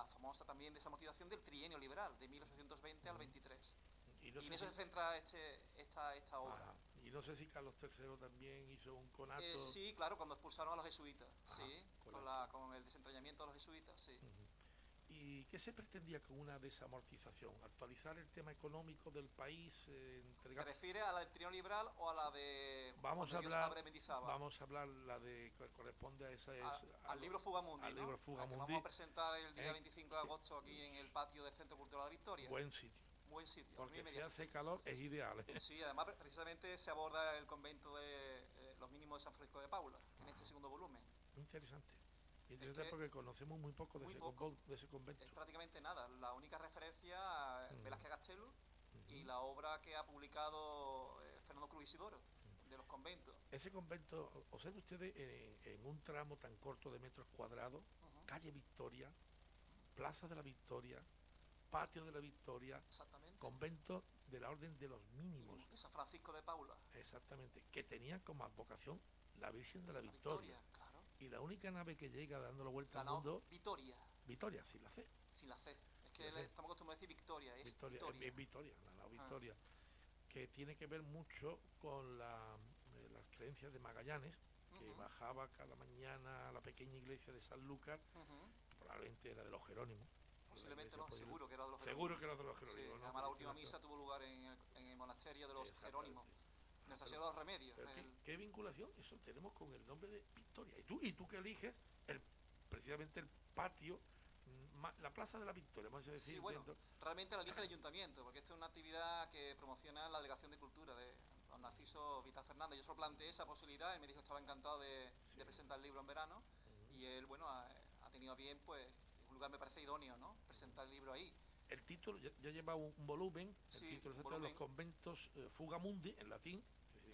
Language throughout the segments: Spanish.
la famosa también desamortización del trienio liberal, de 1820 al 23. Y Y en eso se centra esta obra. Ajá. Y no sé si Carlos III también hizo un conato. Sí, claro, cuando expulsaron a los jesuitas, Ajá, sí, con con el desentrañamiento de los jesuitas, sí. ¿Y qué se pretendía con una desamortización? ¿Actualizar el tema económico del país? ¿Te Entregar. refieres a la del trienio liberal o a la de Vamos cuando a Dios hablar, abre Mendizábal? vamos a hablar la de que corresponde a esa Al libro Fugamundi, al libro ¿no? Al que vamos a Fugamundi, presentar el día 25 de que agosto aquí en el patio del Centro Cultural de la Victoria. buen sitio, Buen sitio, a la porque misma si media. hace calor es ideal. Sí, además precisamente se aborda el convento de los mínimos de San Francisco de Paula en este segundo volumen. Muy interesante. Es Interesante que porque conocemos muy poco muy poco, de ese es convento. prácticamente nada. La única referencia, Velázquez Castelo y la obra que ha publicado Fernando Cruz Isidoro, de los conventos. Ese convento, observen ustedes, en un tramo tan corto de metros cuadrados, calle Victoria, Plaza de la Victoria, Patio de la Victoria, Exactamente. convento de la Orden de los Mínimos, De San Francisco de Paula. exactamente, que tenía como advocación la Virgen de la La Victoria. Victoria, claro. Y la única nave que llega dando la vuelta La al nao mundo, Vitoria, Victoria, sin la C. sin la C. Es Sin que la C. estamos acostumbrados a decir Victoria, es Victoria, Vitoria. es Victoria, la nave Ah, Victoria, que tiene que ver mucho con las creencias de Magallanes, que bajaba cada mañana a la pequeña iglesia de San Lucas, que probablemente era de los Jerónimos. Posiblemente no, seguro que era de los Jerónimos. Seguro que era de los Sí, Jerónimos, ¿no? además la última misa tuvo lugar en el monasterio de los Jerónimos. Nuestra Señora de los Remedios. Pero ¿qué vinculación eso tenemos con el nombre de Victoria? Y tú que eliges precisamente el patio, la Plaza de la Victoria, vamos a decir. Sí, bueno, realmente la elige el ayuntamiento, porque esta es una actividad que promociona la Delegación de Cultura de don Narciso Vital Fernández. Yo solo planteé esa posibilidad, él me dijo que estaba encantado de presentar el libro en verano, y él, bueno, ha tenido a bien, pues, en un lugar me parece idóneo, ¿no? Presentar el libro ahí. El título ya lleva un volumen, sí, el título de los conventos Fugamundi, en latín.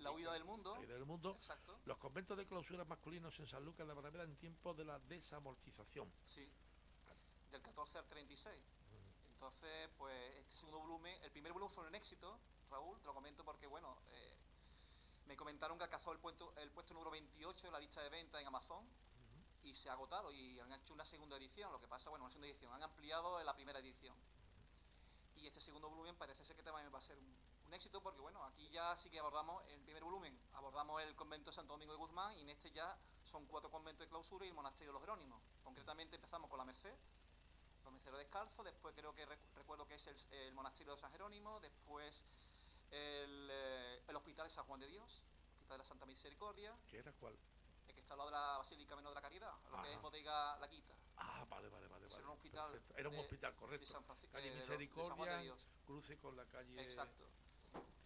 La huida del mundo. La huida del mundo. Exacto. Los conventos de clausura masculinos en San Lucas de la Barrameda en tiempos de la desamortización. Sí, del 14 al 36. Entonces, pues, este segundo volumen, el primer volumen fue un éxito, Raúl, te lo comento porque, bueno, me comentaron que alcanzó el puesto número 28 en la lista de venta en Amazon y se ha agotado y han hecho una segunda edición. Lo que pasa, bueno, una segunda edición, han ampliado la primera edición. Y este segundo volumen parece ser que también va a ser un éxito porque, bueno, aquí ya sí que abordamos, en el primer volumen abordamos el convento de Santo Domingo de Guzmán y en este ya son 4 conventos de clausura y el monasterio de los Jerónimos. Concretamente empezamos con la Merced, los Merceros Descalzos, después creo que recuerdo que es el monasterio de San Jerónimo, después el hospital de San Juan de Dios, el hospital de la Santa Misericordia. ¿Qué era cuál? El que está al lado de la Basílica Menor de la Caridad, lo que es Bodega La Quita. Vale. Era un hospital. Perfecto. Era un hospital, correcto. De San Francisco, calle de San Juan de Dios. Cruce con la calle. Exacto.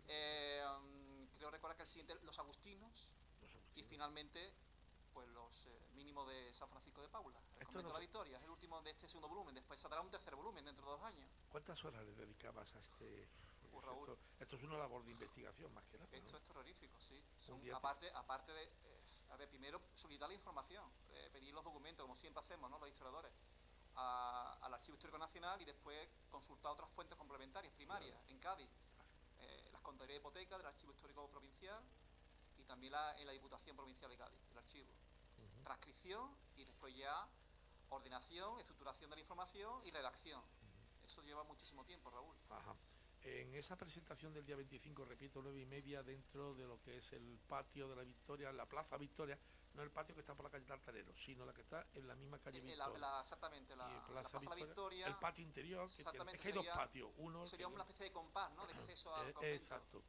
Creo recordar que el siguiente, los Agustinos. Y finalmente, pues los mínimos de San Francisco de Paula, el convento de la Victoria, es el último de este segundo volumen. Después saldrá un tercer volumen dentro de 2 años. ¿Cuántas horas le dedicabas a este? Raúl, esto es una labor de investigación más que nada, esto ¿no? es terrorífico, sí. Aparte de, a ver, primero solicitar la información, pedir los documentos, como siempre hacemos, ¿no?, los historiadores, al Archivo Histórico Nacional y después consultar otras fuentes complementarias, primarias, en Cádiz, las contadurías de hipoteca del Archivo Histórico Provincial y también en la Diputación Provincial de Cádiz, el archivo. Transcripción y después ya ordenación, estructuración de la información y redacción. Eso lleva muchísimo tiempo, Raúl. Ajá. En esa presentación del día 25, repito, 9:30, dentro de lo que es el patio de la Victoria, la Plaza Victoria, no el patio que está por la calle Tartarero, sino la que está en la misma calle Victoria. Exactamente, la Plaza Victoria, Victoria. El patio interior, que exactamente, es que hay dos patios. Uno sería una especie de compás, ¿no?, de acceso al convento. Exacto.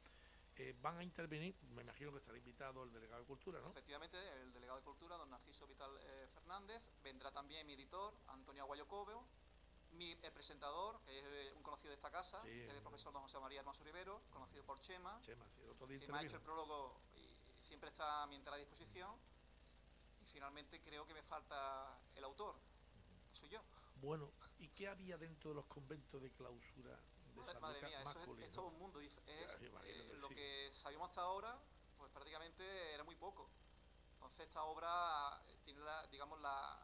Van a intervenir, me imagino que estará invitado el delegado de Cultura, ¿no? Efectivamente, el delegado de Cultura, don Narciso Vital Fernández, vendrá también mi editor, Antonio Aguayo Cobeo, el presentador, que es un conocido de esta casa, que es el profesor don José María Hermoso Rivero, conocido por Chema, sí, que me ha hecho el prólogo y siempre está a mi entera disposición. Y finalmente creo que me falta el autor, que soy yo. Bueno, ¿y qué había dentro de los conventos de clausura de San Madre Lucas mía, eso es todo un mundo. Lo que sabíamos hasta ahora, pues prácticamente era muy poco. Entonces esta obra tiene la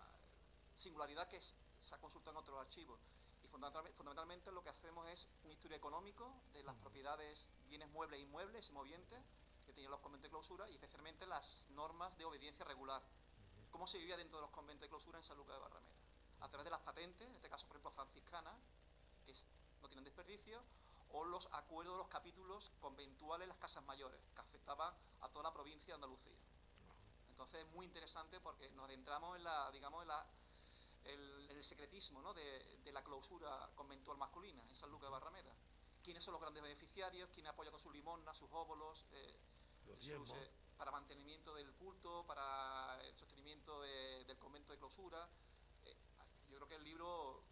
singularidad que se ha consultado en otros archivos. Y fundamentalmente lo que hacemos es un estudio económico de las propiedades, bienes muebles e inmuebles y movientes que tenían los conventos de clausura y especialmente las normas de obediencia regular. Cómo se vivía dentro de los conventos de clausura en San Lucas de Barrameda, a través de las patentes patentes, en este caso, por ejemplo, franciscanas, que no tienen desperdicio, o los acuerdos de los capítulos conventuales en las casas mayores, que afectaban a toda la provincia de Andalucía. Entonces es muy interesante porque nos adentramos en la, digamos, en el secretismo, ¿no?, de la clausura conventual masculina en San Lucas de Barrameda. ¿Quiénes son los grandes beneficiarios? ¿Quién apoya con sus limosnas, sus óbolos, para mantenimiento del culto, para el sostenimiento del convento de clausura? Yo creo que el libro,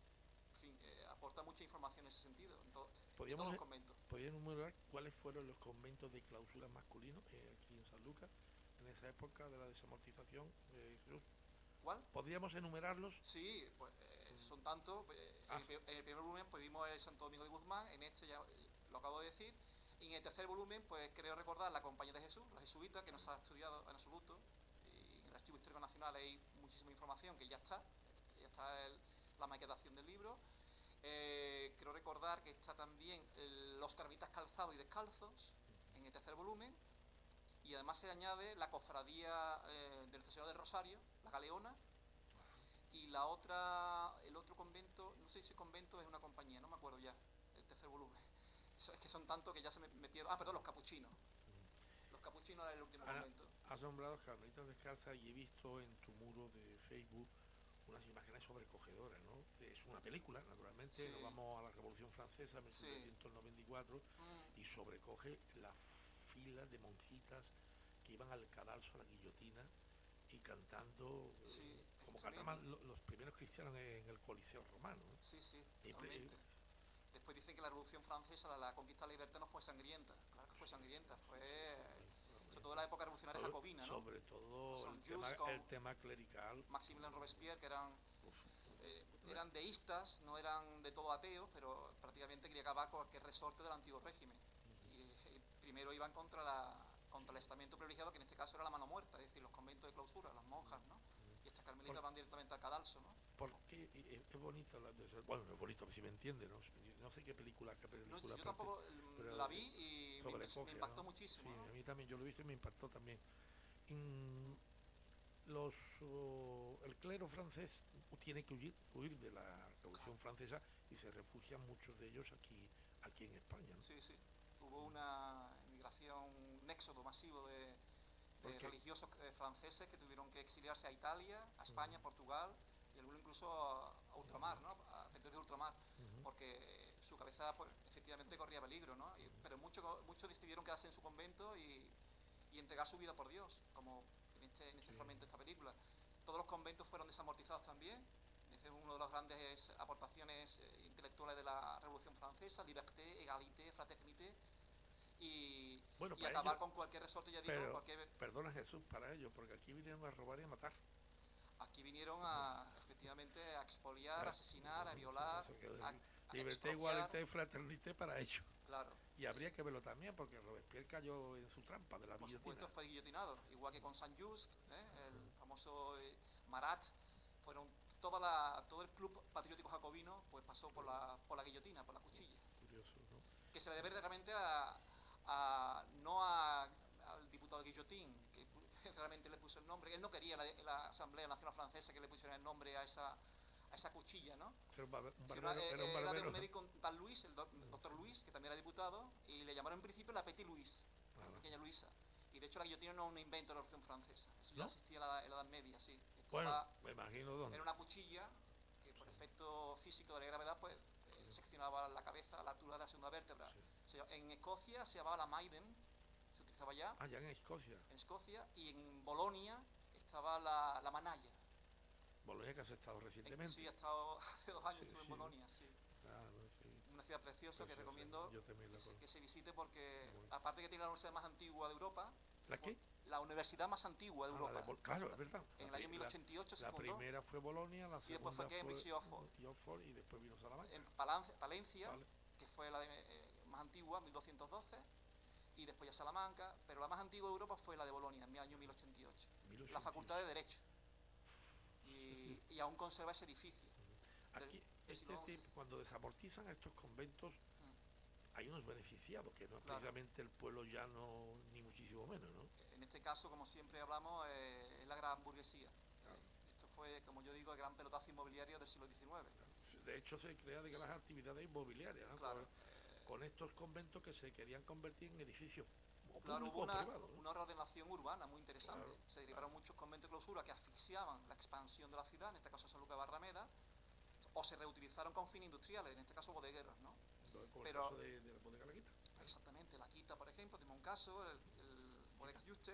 en fin, aporta mucha información en ese sentido, en todos los conventos. ¿Podrías enumerar cuáles fueron los conventos de clausura masculinos aquí en San Lucas, en esa época de la desamortización, Jesús? ¿Cuál? ¿Podríamos enumerarlos? Sí, pues son tantos. En el primer volumen pues vimos el Santo Domingo de Guzmán, en este ya lo acabo de decir. Y en el tercer volumen, pues creo recordar la Compañía de Jesús, los jesuitas, que no se ha estudiado en absoluto. Y en el Archivo Histórico Nacional hay muchísima información que ya está la maquetación del libro. Creo recordar que está también los carmelitas calzados y descalzos en el tercer volumen. Y además se añade la cofradía de Nuestra Señora del Rosario, la Galeona. Y el otro convento, no sé si convento es una compañía, no me acuerdo ya, el tercer volumen. Es que son tantos que ya se me pierdo. Perdón, los capuchinos. Los capuchinos era el último convento. Has nombrado carmelitas descalzas y he visto en tu muro de Facebook unas imágenes sobrecogedoras, ¿no? Es una película, naturalmente, Sí. Nos vamos a la Revolución Francesa, 1794, y sobrecoge las filas de monjitas que iban al cadalso, a la guillotina, y cantando como cantaban los primeros cristianos en el Coliseo romano, ¿no? Sí, totalmente. Después dicen que la Revolución Francesa, la conquista de la libertad, no fue sangrienta. Claro que fue sangrienta, sobre todo en la época revolucionaria jacobina, ¿no? Sobre todo el tema clerical. Maximilien Robespierre, que eran deístas, no eran de todo ateos, pero prácticamente quería acabar con cualquier resorte del antiguo régimen. Y primero iban contra el estamento privilegiado, que en este caso era la mano muerta, es decir, los conventos de clausura, las monjas, ¿no? Y estas carmelitas van directamente al cadalso, ¿no? Porque es bonito, bueno, es bonito, si me entiende, no sé qué película. Yo tampoco la vi y me impactó muchísimo. Sí, ¿no? A mí también, yo lo vi y me impactó también. El clero francés tiene que huir de la Revolución Francesa y se refugian muchos de ellos aquí en España, ¿no? Sí, hubo una migración, un éxodo masivo de religiosos franceses que tuvieron que exiliarse a Italia, a España, a Portugal y algunos incluso a ultramar, ¿no? A territorios de ultramar, porque su cabeza pues, efectivamente corría peligro, ¿no? Pero muchos decidieron quedarse en su convento y entregar su vida por Dios, como en este fragmento de esta película. Todos los conventos fueron desamortizados también. Esa es una de las grandes aportaciones intelectuales de la Revolución Francesa: liberté, égalité, fraternité. Y acabar con cualquier resorte, ya digo, Perdona, Jesús, para ello, porque aquí vinieron a robar y a matar. Aquí vinieron efectivamente a expoliar, a asesinar, a violar, a liberté, igualité, fraternité para ello. Claro. Y habría que verlo también, porque Robespierre cayó en su trampa de la guillotina. Por supuesto fue guillotinado, igual que con Saint-Just, el famoso Marat. Fueron todo el club patriótico jacobino pues pasó por la guillotina, por la cuchilla. Curioso, ¿no? Que se le debe realmente no al diputado Guillotín, que realmente le puso el nombre. Él no quería la Asamblea Nacional Francesa que le pusiera el nombre a esa cuchilla, ¿no? Era de un médico tal Luis, el doctor Luis, que también era diputado, y le llamaron en principio la Petit Louise, la pequeña Luisa. Y de hecho la guillotina no es un invento de la Revolución Francesa, eso ya existía en la Edad Media, sí. Me imagino dónde. Era una cuchilla que por efecto físico de la gravedad pues seccionaba la cabeza a la altura de la segunda vértebra. Sí. En Escocia se llamaba la Maiden, se utilizaba ya. Ya en Escocia. En Escocia, y en Bolonia estaba la manalla. Bolonia, que has estado recientemente. Sí, he estado hace 2 años, estuve en Bolonia, sí. Claro, sí. Una ciudad preciosa que recomiendo que se visite porque, aparte que tiene la universidad más antigua de Europa. ¿La qué? La universidad más antigua de Europa. Claro, es verdad. En el año 1088 se fundó. La primera fue Bolonia, la segunda y después fue Cambridge y Oxford. Y después vino Salamanca. En Palencia, que fue la más antigua, 1212, y después ya Salamanca, pero la más antigua de Europa fue la de Bolonia, en el año 1088. La Facultad de Derecho. Y aún conserva ese edificio. Aquí, cuando desamortizan estos conventos, hay unos beneficiados, que no es precisamente el pueblo llano, ni muchísimo menos, ¿no? En este caso, como siempre hablamos, es la gran burguesía. Esto fue, como yo digo, el gran pelotazo inmobiliario del siglo XIX. De hecho, se crea de las actividades inmobiliarias, ¿no? Claro. Con estos conventos que se querían convertir en edificios claro, públicos o privados, ¿no? Una reordenación urbana muy interesante. Claro, Se derivaron muchos conventos de clausura que asfixiaban la expansión de la ciudad, en este caso San Lucas de Barrameda, o se reutilizaron con fines industriales, en este caso bodegueros, ¿no? Como el caso de la bodega La Quita. Exactamente, La Quita, por ejemplo, tenemos un caso, el Bodegas Juste,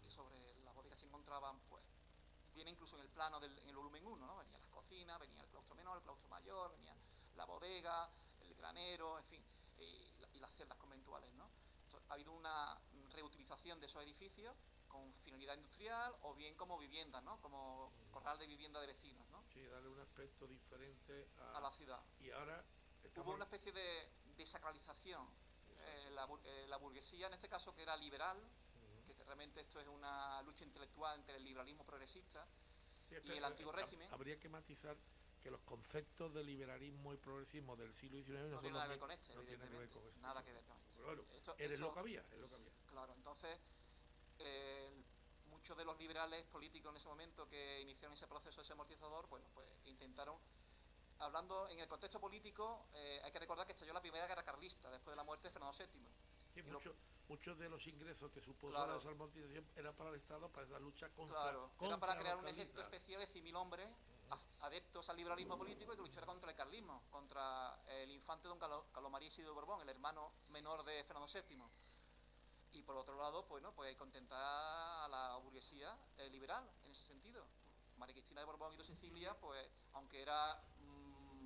que sobre las bodegas se encontraban, pues, viene incluso en el plano en el volumen 1, ¿no? Venían las cocinas, venía el claustro menor, el claustro mayor, venía la bodega, el granero, en fin, y las celdas conventuales, ¿no? Ha habido una reutilización de esos edificios con finalidad industrial o bien como viviendas, ¿no? Como corral de vivienda de vecinos, ¿no? Sí, darle un aspecto diferente a la ciudad. Y ahora hubo una especie de desacralización. La burguesía, en este caso, que era liberal, que realmente esto es una lucha intelectual entre el liberalismo progresista y el antiguo régimen. Habría que matizar que los conceptos de liberalismo y progresismo del siglo XIX no tienen nada que ver con este, evidentemente. Nada que ver con este. Bueno, es lo que había, es lo que había. Claro, entonces, muchos de los liberales políticos en ese momento que iniciaron ese proceso, ese amortizador, bueno, pues intentaron. Hablando en el contexto político, hay que recordar que estalló la primera guerra carlista después de la muerte de Fernando VII. Sí, muchos de los ingresos que supuso la desamortización eran para el Estado, para esa lucha contra era para crear un ejército especial de 100.000 hombres adeptos al liberalismo político y que luchara contra el carlismo, contra el infante don Carlos María Isidro de Borbón, el hermano menor de Fernando VII. Y por otro lado, pues contentar a la burguesía liberal en ese sentido. María Cristina de Borbón y de Sicilia, pues aunque era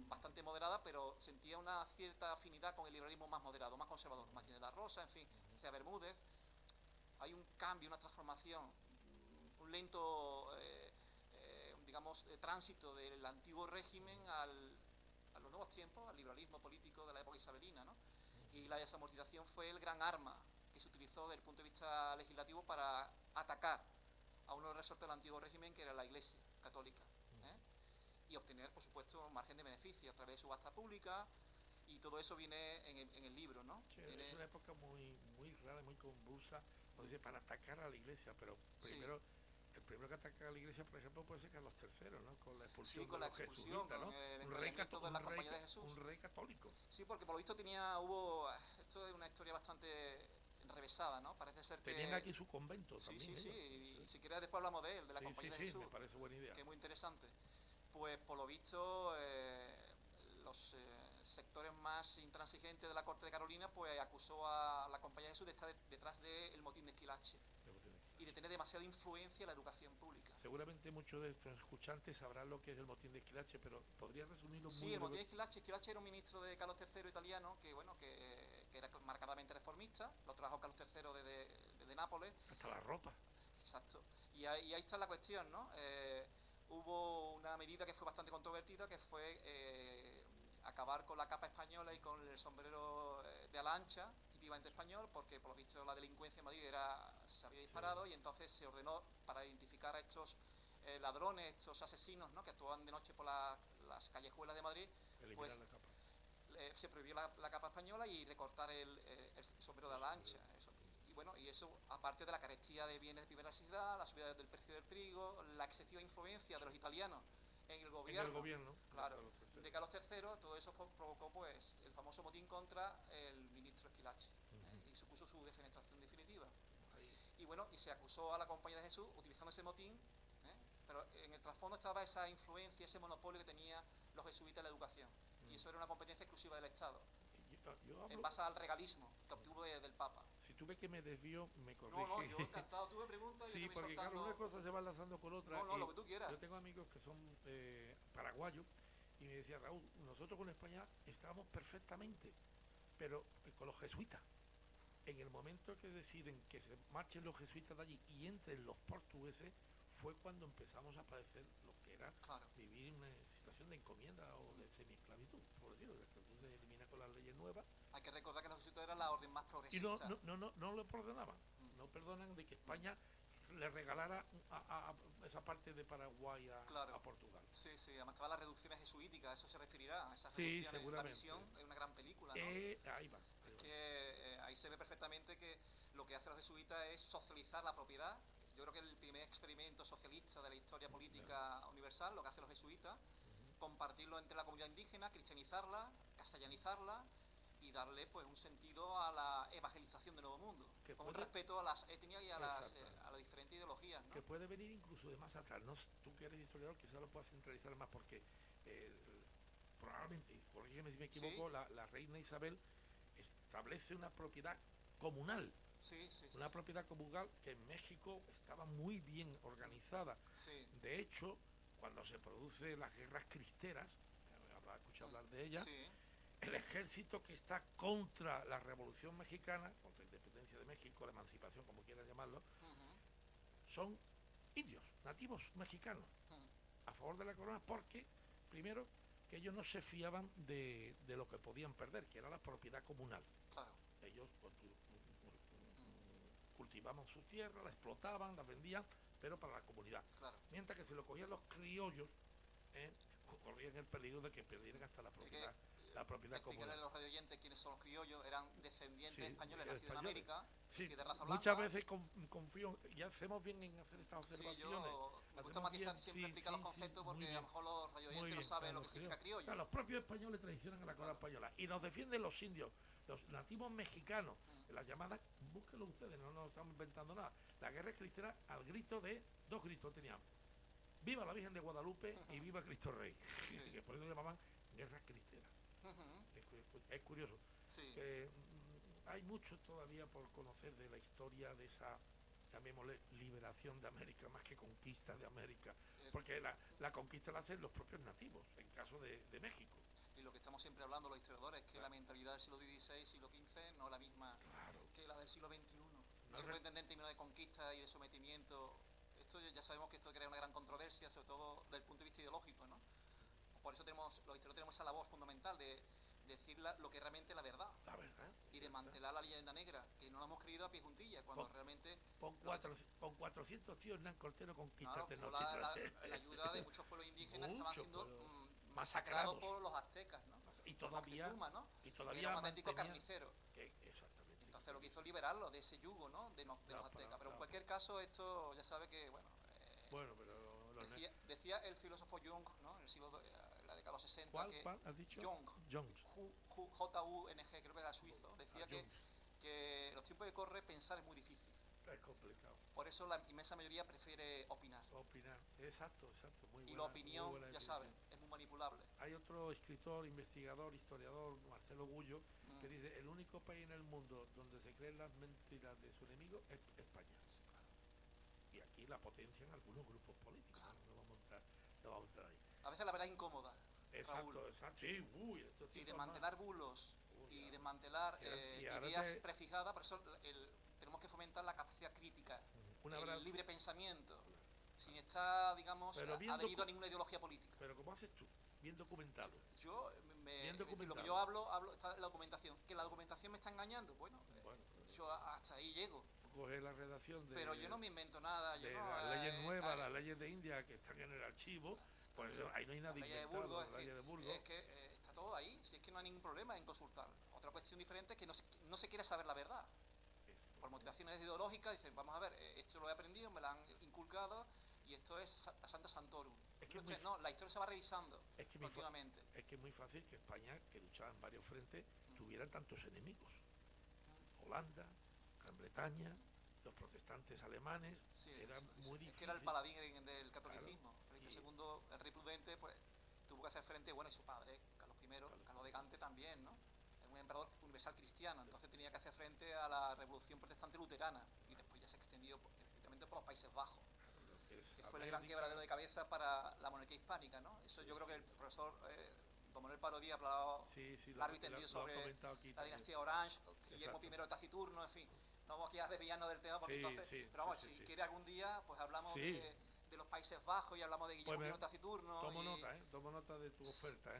bastante moderada, pero sentía una cierta afinidad con el liberalismo más moderado, más conservador. Martínez de la Rosa, en fin, Cea Bermúdez. Hay un cambio, una transformación, un lento, digamos, tránsito del antiguo régimen a los nuevos tiempos, al liberalismo político de la época isabelina, ¿no? Y la desamortización fue el gran arma que se utilizó desde el punto de vista legislativo para atacar a uno de los resortes del antiguo régimen, que era la Iglesia católica, y obtener, por supuesto, un margen de beneficio a través de subasta pública, y todo eso viene en el libro, ¿no? Sí, es una época muy rara, muy convulsa, para atacar a la Iglesia, pero primero... Sí. El primero que ataca a la Iglesia, por ejemplo, puede ser Carlos III, ¿no? Con la expulsión de los jesuitas, ¿no? Un rey católico. Sí, porque por lo visto esto es una historia bastante enrevesada, ¿no? Parece ser que... Tenían aquí su convento también. Sí, y si quieres después hablamos de él, de la Compañía de Jesús. Sí, me parece buena idea. Que es muy interesante. Pues por lo visto, los sectores más intransigentes de la corte de Carolina, pues acusó a la Compañía de Jesús de estar detrás del motín de Esquilache y de tener demasiada influencia en la educación pública. Seguramente muchos de nuestros escuchantes sabrán lo que es el motín de Esquilache, pero ¿podría resumirlo muy Sí, el motín de Esquilache. Esquilache era un ministro de Carlos III italiano que era marcadamente reformista. Lo trajo Carlos III desde Nápoles. Hasta la ropa. Exacto. Y ahí está la cuestión, ¿no? Hubo una medida que fue bastante controvertida, que fue acabar con la capa española y con el sombrero de ala ancha, típicamente español, porque por lo visto la delincuencia en Madrid se había disparado, y entonces se ordenó para identificar a estos ladrones, estos asesinos, ¿no? Que actuaban de noche por las callejuelas de Madrid, pues la capa. Se prohibió la capa española y recortar el sombrero de ala ancha. Y eso, aparte de la carestía de bienes de primera necesidad, la subida del precio del trigo, la excesiva influencia de los italianos en el gobierno, claro, de Carlos III, todo eso provocó pues el famoso motín contra el ministro Esquilache, y supuso su defenestración definitiva. Y se acusó a la Compañía de Jesús utilizando ese motín, pero en el trasfondo estaba esa influencia, ese monopolio que tenían los jesuitas en la educación, y eso era una competencia exclusiva del Estado. En base al regalismo que obtuvo del Papa. Si tú ves que me desvío, me corrige. No, yo encantado. Tú me preguntas y sí, yo te voy porque soltando. Claro, una cosa se va enlazando con otra. No, lo que tú quieras. Yo tengo amigos que son paraguayos y me decían, Raúl, nosotros con España estábamos perfectamente, pero con los jesuitas. En el momento que deciden que se marchen los jesuitas de allí y entren los portugueses, fue cuando empezamos a padecer lo que era vivir en una situación de encomienda o de semiesclavitud, por decirlo. La esclavitud se elimina con las leyes nuevas. Hay que recordar que los jesuitas eran la orden más progresista. Y no lo perdonaban. No perdonan de que España le regalara a esa parte de Paraguay a Portugal. Sí, además estaban las reducciones jesuíticas, eso se referirá a esas reducciones. Sí, seguramente. La Misión es una gran película, ¿no? Ahí va. Es que ahí se ve perfectamente que lo que hacen los jesuitas es socializar la propiedad, yo creo que el primer experimento socialista de la historia política universal, lo que hacen los jesuitas, compartirlo entre la comunidad indígena, cristianizarla, castellanizarla y darle pues un sentido a la evangelización del Nuevo Mundo, con un respeto a las etnias y a las diferentes ideologías, ¿no? Que puede venir incluso de más atrás, ¿no? Tú que eres historiador quizás lo puedas centralizar más porque probablemente, corrígeme si me equivoco, ¿sí? la reina Isabel establece una propiedad comunal. Una propiedad comunal que en México estaba muy bien organizada. De hecho, cuando se producen las guerras cristeras, habrá escuchado hablar de ellas, el ejército que está contra la Revolución Mexicana, contra la independencia de México, la emancipación, como quieran llamarlo, son indios, nativos mexicanos, a favor de la corona, porque, primero, que ellos no se fiaban de lo que podían perder, que era la propiedad comunal. Claro. Ellos cultivaban su tierra, la explotaban, la vendían, pero para la comunidad. Claro. Mientras que si lo cogían los criollos, corrían el peligro de que perdieran hasta la propiedad comunal. A los radioyentes quiénes son los criollos, eran descendientes españoles nacidos en América, de raza blanca. Muchas veces confío, y hacemos bien en hacer estas observaciones. Me gusta matizar siempre explicar los conceptos porque a lo mejor los radioyentes no saben lo que significa criollo. Claro, los propios españoles traicionan a la corona española y nos defienden los indios, los nativos mexicanos, las llamadas, búsquenlo ustedes, no estamos inventando nada. La guerra cristera al grito de, dos gritos tenían: viva la Virgen de Guadalupe y viva Cristo Rey, que por eso llamaban guerras cristeras. Es curioso. Hay mucho todavía por conocer de la historia de esa, llamémosle, liberación de América, más que conquista de América, porque la conquista la hacen los propios nativos, en caso de México. Y lo que estamos siempre hablando los historiadores, que la mentalidad del siglo XVI, siglo XV, no es la misma que la del siglo XXI. No se puede entender en términos de conquista y de sometimiento. Esto ya sabemos que esto crea una gran controversia, sobre todo desde el punto de vista ideológico, ¿no? Por eso los historiadores tenemos esa labor fundamental de decir lo que realmente es la verdad. Y desmantelar la leyenda negra, que no la hemos creído a pie juntillas, cuando realmente... Con 400 tíos Hernán Cortero conquista la ayuda de muchos pueblos indígenas que estaban siendo masacrados por los aztecas, ¿no? Y todavía... Moctezuma, ¿no? Que era un auténtico carnicero. Exactamente. Entonces lo que hizo es liberarlo de ese yugo, ¿no? De los aztecas. Pero en cualquier caso, esto ya sabe que, decía el filósofo Jung, ¿no? En el siglo en la década de los 60. ¿Cuál has dicho? Jung. J-U-N-G, creo que era suizo. Decía que los tiempos que corre pensar es muy difícil. Es complicado. Por eso la inmensa mayoría prefiere opinar. Exacto. Muy buena, y la opinión, ya sabes, es muy manipulable. Hay otro escritor, investigador, historiador, Marcelo Gullo, que dice: el único país en el mundo donde se creen las mentiras de su enemigo es España. Sí, claro. Y aquí la potencian algunos grupos políticos. Claro. No vamos a entrar ahí. A veces la verdad es incómoda. Exacto. Sí, y desmantelar bulos y desmantelar ideas prefijadas. Por eso tenemos que fomentar la capacidad crítica, el libre pensamiento, sin estar, digamos, adherido a ninguna ideología política. Pero ¿cómo haces tú? Bien documentado. Lo que yo hablo está en la documentación. ¿Que la documentación me está engañando? Bueno, yo hasta ahí llego. Coger la redacción pero yo no me invento nada. Las leyes nuevas, las leyes de India que están en el archivo, pues ahí no hay nada inventado. La ley de Burgos. Es que está todo ahí, si es que no hay ningún problema en consultar. Otra cuestión diferente es que no se quiere saber la verdad. Por motivaciones ideológicas, dicen, vamos a ver, esto lo he aprendido, me lo han inculcado, y esto es Santa Santorum. La historia se va revisando continuamente. Es que es muy fácil que España, que luchaba en varios frentes, tuviera tantos enemigos. Holanda, Gran Bretaña, los protestantes alemanes, era muy difícil. Es que era el paladín del catolicismo. Felipe II, el rey prudente, pues tuvo que hacer frente, y su padre, Carlos I, Carlos de Gante también, ¿no? Era un emperador universal cristiano, entonces tenía que hacer frente a la revolución protestante luterana, y después ya se extendió efectivamente por los Países Bajos, que fue el gran quebradero de cabeza para la monarquía hispánica, ¿no? Eso yo creo que el profesor don Manuel Parodía ha hablado largo y tendido sobre la dinastía Orange, Guillermo I el Taciturno, en fin. No vamos aquí a desviarnos del tema porque pero vamos, si quiere algún día, pues hablamos de los Países Bajos y hablamos de Guillermo I Taciturno. Tomo nota de tu oferta.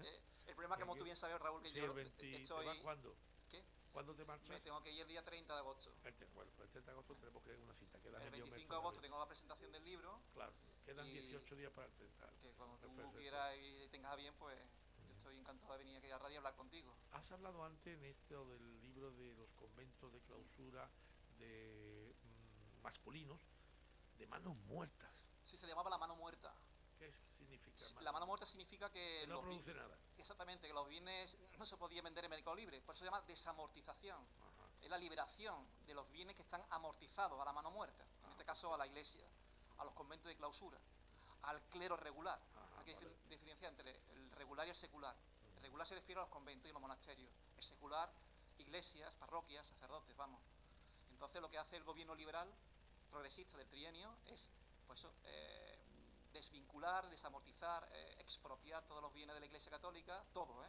El problema que, como tú bien sabes, Raúl, que yo estoy... ¿Cuándo? ¿Qué? ¿Cuándo te marchas? Me tengo que ir el día 30 de agosto. Bueno, pues el 30 de agosto tenemos que ir a una cita. El 25 de agosto tengo la presentación del libro. Claro, quedan 18 días para el 30. Que cuando tú quieras y tengas a bien, pues yo estoy encantado de venir aquí a la radio y hablar contigo. Has hablado antes en esto del libro de los conventos de clausura de masculinos, de manos muertas. Sí, se le llamaba la mano muerta. ¿Qué significa? La mano muerta significa que no produce nada. Exactamente, que los bienes no se podían vender en mercado libre, por eso se llama desamortización. Ajá. Es la liberación de los bienes que están amortizados a la mano muerta, en este caso a la iglesia, a los conventos de clausura, al clero regular. Ajá, hay que diferenciar entre el regular y el secular. El regular se refiere a los conventos y los monasterios, el secular, iglesias, parroquias, sacerdotes, vamos. Entonces lo que hace el gobierno liberal progresista del trienio es pues desvincular, desamortizar, expropiar todos los bienes de la Iglesia Católica, todo,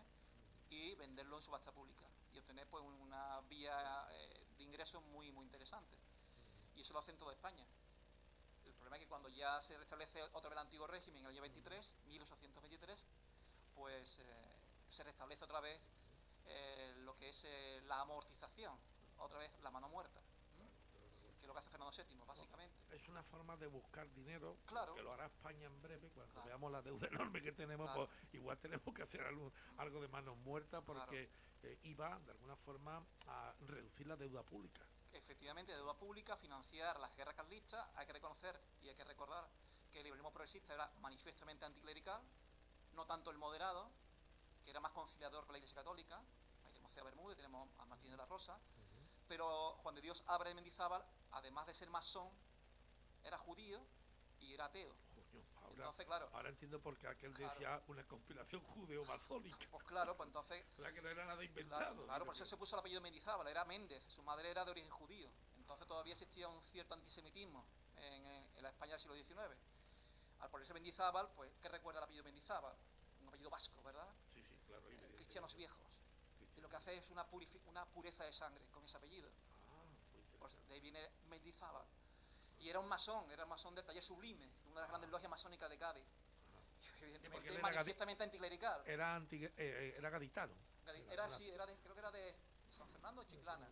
y venderlo en subasta pública y obtener pues una vía de ingresos muy interesante. Y eso lo hace en toda España. El problema es que cuando ya se restablece otra vez el antiguo régimen en el año 23, 1823, pues se restablece otra vez lo que es la amortización, otra vez la mano muerta. Que es lo que hace Fernando VII, básicamente. Es una forma de buscar dinero, claro, que lo hará España en breve, cuando veamos la deuda enorme que tenemos, pues igual tenemos que hacer algo de manos muertas, porque iba, de alguna forma, a reducir la deuda pública. Efectivamente, deuda pública, financiar las guerras carlistas. Hay que reconocer y hay que recordar que el liberalismo progresista era manifiestamente anticlerical, no tanto el moderado, que era más conciliador con la Iglesia Católica. Ahí tenemos a Bermúdez, tenemos a Martín de la Rosa, pero Juan de Dios Álvarez de Mendizábal, además de ser masón, era judío y era ateo. Entonces, claro, ahora entiendo por qué aquel decía una conspiración judeo-masónica. Pues claro, pues entonces... O sea, que no era nada inventado. Claro, por eso se puso el apellido Mendizábal, era Méndez, su madre era de origen judío. Entonces todavía existía un cierto antisemitismo en la España del siglo XIX. Al ponerse Mendizábal, pues, ¿qué recuerda el apellido Mendizábal? Un apellido vasco, ¿verdad? Sí, claro. Cristianos viejos. Y lo que hace es una pureza de sangre con ese apellido. De ahí viene Mendizábal. Y era un masón del Taller Sublime, una de las grandes logias masónicas de Cádiz. Y evidentemente manifiestamente anticlerical. Era gaditano. Creo que era de San Fernando o Chiclana.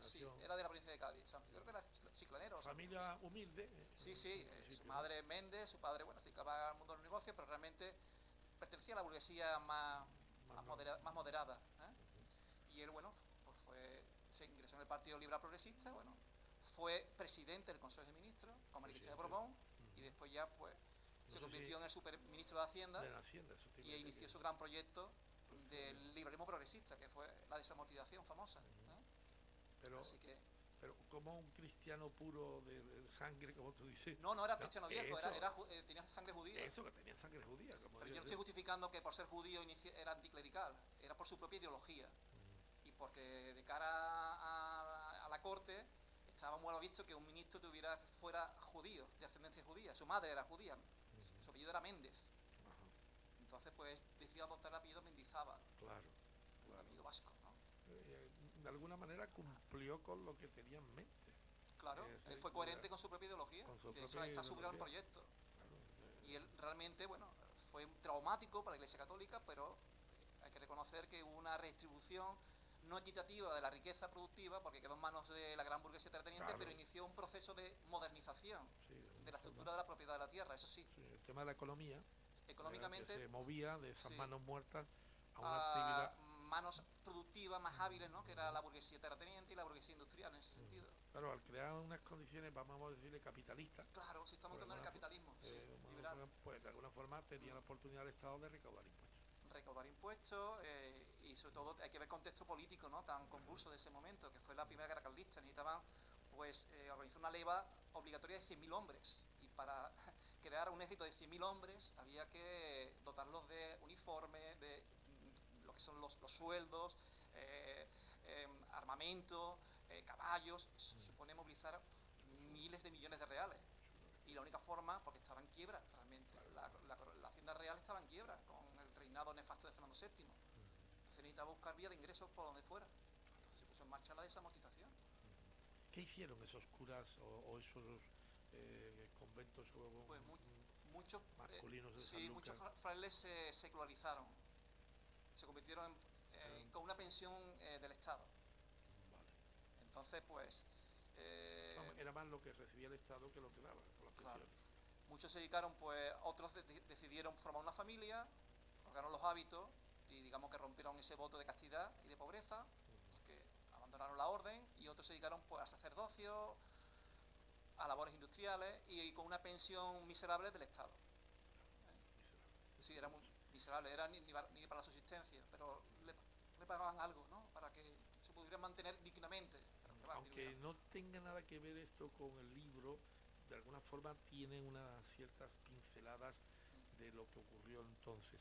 Sí, era de la provincia de Cádiz. Creo que era chiclanero. Familia humilde. Sí, su madre Méndez, su padre, se dedicaba al mundo de los negocios, pero realmente pertenecía a la burguesía más moderada. Y él, pues se ingresó en el Partido Liberal Progresista, fue presidente del Consejo de Ministros, con María Cristina de Borbón, y después ya, pues, se convirtió en el superministro de Hacienda, y inició su gran proyecto del liberalismo progresista, que fue la desamortización famosa. Pero como un cristiano puro de sangre, como tú dices. No era cristiano viejo, tenía sangre judía. Eso, que tenía sangre judía. Pero yo no estoy justificando que por ser judío era anticlerical, era por su propia ideología. Y porque de cara a la corte estaba muy mal visto que un ministro fuera judío, de ascendencia judía. Su madre era judía, su apellido era Méndez. Entonces, pues, decidió adoptar el apellido Mendizábal. Claro. El apellido vasco, ¿no? De alguna manera cumplió con lo que tenía en mente. Claro, él fue coherente con su propia ideología. De eso está su gran proyecto. Y él realmente, fue traumático para la Iglesia Católica, pero hay que reconocer que hubo una redistribución no equitativa de la riqueza productiva, porque quedó en manos de la gran burguesía terrateniente, pero inició un proceso de modernización de la estructura de la propiedad de la tierra, eso sí. El tema de la economía, económicamente, que se movía de esas manos muertas a una actividad... manos productivas más hábiles, ¿no? Que era la burguesía terrateniente y la burguesía industrial en ese sentido. Claro, al crear unas condiciones, vamos a decirle, capitalistas. Claro, si estamos entrando en el capitalismo, liberal. Pues de alguna forma tenía la oportunidad el Estado de recaudar impuestos. Y sobre todo hay que ver el contexto político, ¿no? Tan convulso de ese momento, que fue la primera guerra carlista. Necesitaban, pues, organizar una leva obligatoria de 100.000 hombres. Y para crear un ejército de 100.000 hombres había que dotarlos de uniformes, de lo que son los sueldos, armamento, caballos. Supone movilizar miles de millones de reales. Y la única forma, porque estaba en quiebra realmente, la hacienda real estaba en quiebra con el reinado nefasto de Fernando VII. Entonces necesitaba buscar vía de ingresos por donde fuera. Entonces se puso en marcha la desamortización. ¿Qué hicieron esos curas o esos conventos pues muchos masculinos de San Lucas? Muchos frailes se secularizaron, se convirtieron con una pensión del Estado. Vale. Entonces, pues... era más lo que recibía el Estado que lo que daba por las pensiones. Muchos se dedicaron, pues otros decidieron formar una familia, colgaron los hábitos y digamos que rompieron ese voto de castidad y de pobreza, que abandonaron la orden, y otros se dedicaron pues al sacerdocio, a labores industriales y con una pensión miserable del Estado. Sí, era muy miserable, era ni para la subsistencia, pero le pagaban algo, ¿no? Para que se pudiera mantener dignamente. Aunque no tenga nada que ver esto con el libro, de alguna forma tiene unas ciertas pinceladas de lo que ocurrió entonces.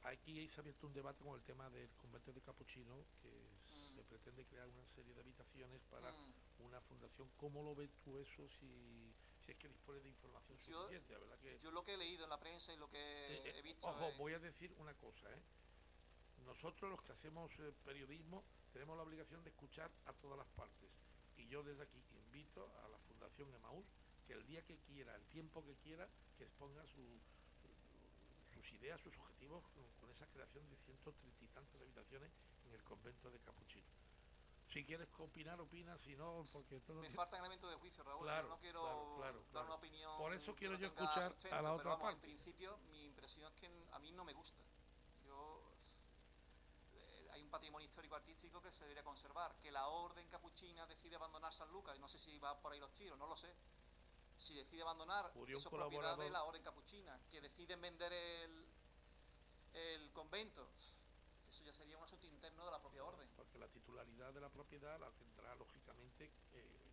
Aquí se ha abierto un debate con el tema del convento de Capuchino, que se pretende crear una serie de habitaciones para una fundación. ¿Cómo lo ves tú eso si es que dispones de información suficiente? ¿Verdad que yo lo que he leído en la prensa y lo que he visto... Ojo, voy a decir una cosa, Nosotros los que hacemos periodismo tenemos la obligación de escuchar a todas las partes. Y yo desde aquí invito a la Fundación Emaús que el día que quiera, el tiempo que quiera, que exponga sus ideas, sus objetivos con esa creación de 130 y tantas habitaciones en el convento de Capuchino. Si quieres opinar, opina, si no, porque todo... Me falta elemento de juicio, Raúl. Claro, yo no quiero dar una opinión. Por eso quiero no yo escuchar sustento, a la pero otra vamos, parte. En principio, mi impresión es que a mí no me gusta. Hay un patrimonio histórico artístico que se debería conservar. Que la orden capuchina decide abandonar San Lucas, y no sé si va por ahí los tiros, no lo sé. Si decide abandonar, eso es propiedad de la orden capuchina. Que deciden vender el convento, eso ya sería un asunto interno de la propia orden. Porque la titularidad de la propiedad la tendrá lógicamente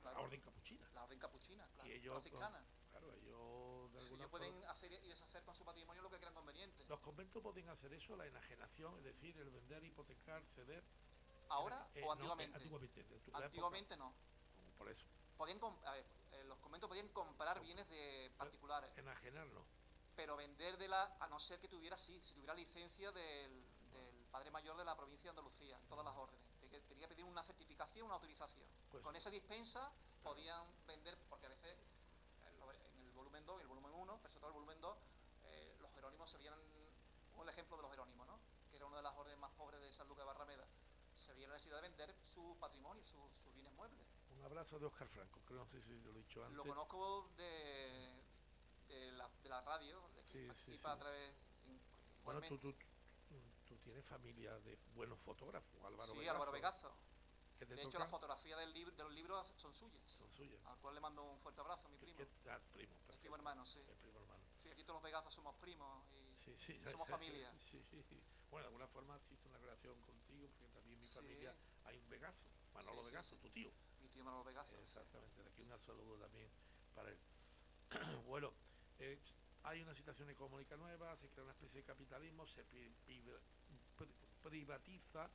la orden capuchina. La orden capuchina, claro, y ellos, franciscana. Claro, ellos de alguna forma pueden hacer y deshacer con su patrimonio lo que crean conveniente. Los conventos pueden hacer eso, la enajenación, es decir, el vender, hipotecar, ceder. ¿Ahora o antiguamente? No, antiguamente no. Por eso. Los conventos podían comprar bienes de particulares. Enajenar no. Pero vender a no ser que tuviera, si tuviera licencia del padre mayor de la provincia de Andalucía, en todas las órdenes. Tenía que pedir una certificación, una autorización. Pues, con esa dispensa podían vender, porque a veces en el volumen 2 y el volumen 1, pero sobre todo el volumen 2, los jerónimos se veían, el ejemplo de los jerónimos, ¿no? Que era una de las órdenes más pobres de San Lucas de Barrameda, se veía la necesidad de vender su patrimonio, sus bienes muebles. Un abrazo de Óscar Franco, creo, no sé si lo he dicho antes. Lo conozco de la radio, de que participa a través... Bueno, tú tienes familia de buenos fotógrafos, Álvaro Vegazo. Sí, Álvaro Vegazo. De hecho, la fotografía de los libros son suyas. Al cual le mando un fuerte abrazo, mi primo. Primo hermano, sí. El primo hermano. Sí, aquí todos los Vegazos somos primos y somos familia. Sí. Bueno, de alguna forma existe una relación contigo, porque también en mi familia hay un Vegazo, Manolo Vegazo, tu tío. Mi tío Manolo Vegazo. Exactamente, de aquí un saludo también para él. Bueno, hay una situación económica nueva, se crea una especie de capitalismo, se privatiza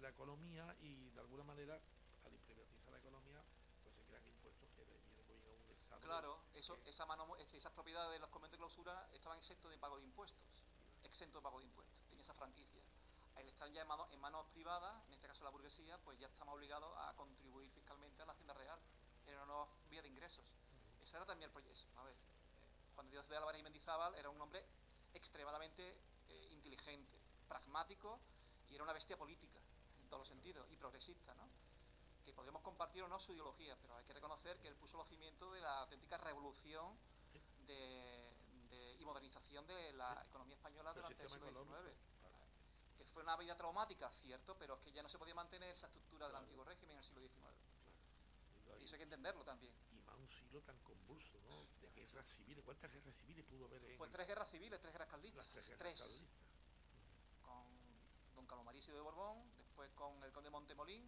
la economía y de alguna manera al privatizar la economía pues se crean impuestos que vienen a un estado. Claro, esas propiedades de los conventos de clausura estaban exentos de pago de impuestos, tenía esa franquicia. Al estar ya en manos privadas, en este caso la burguesía, pues ya estamos obligados a contribuir fiscalmente a la hacienda real, era una nueva vía de ingresos. Ese era también el proyecto. A ver, Juan de Dios de Álvarez y Mendizábal era un hombre extremadamente inteligente, pragmático, y era una bestia política en todos los sentidos, y progresista, ¿no? Que podríamos compartir o no su ideología, pero hay que reconocer que él puso los cimientos de la auténtica revolución y modernización de la economía española durante el siglo XIX. Que fue una vida traumática, cierto, pero es que ya no se podía mantener esa estructura del antiguo régimen en el siglo XIX. Y eso hay que entenderlo también. Y más un siglo tan convulso, ¿no? De guerras civiles. ¿Cuántas guerras civiles pudo haber? Pues 3 guerras civiles, 3 guerras carlistas. Tres. Con don Carlos María Isidro de Borbón, después con el conde Montemolín,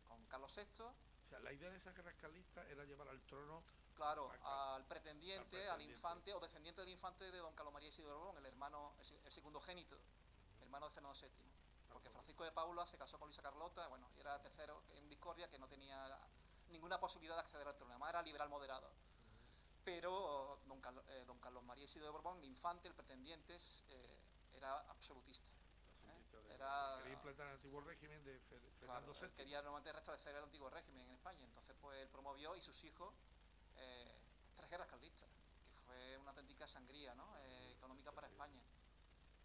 con Carlos VI. O sea, la idea de esas guerras carlistas era llevar al trono... Claro, al pretendiente, al infante o descendiente del infante de don Carlos María Isidro de Borbón, el segundogénito, hermano de Fernando VII. Porque Francisco de Paula se casó con Luisa Carlota, bueno, y era tercero en discordia, que no tenía ninguna posibilidad de acceder al trono, además era liberal moderado. Pero don Carlos María Isidro de Borbón, infante, el pretendiente, era absolutista. Quería implantar el antiguo régimen de Fernando VII. Quería normalmente restablecer el antiguo régimen en España. Entonces, pues él promovió, y sus hijos, 3 guerras carlistas, que fue una auténtica sangría, ¿no? Económica para España.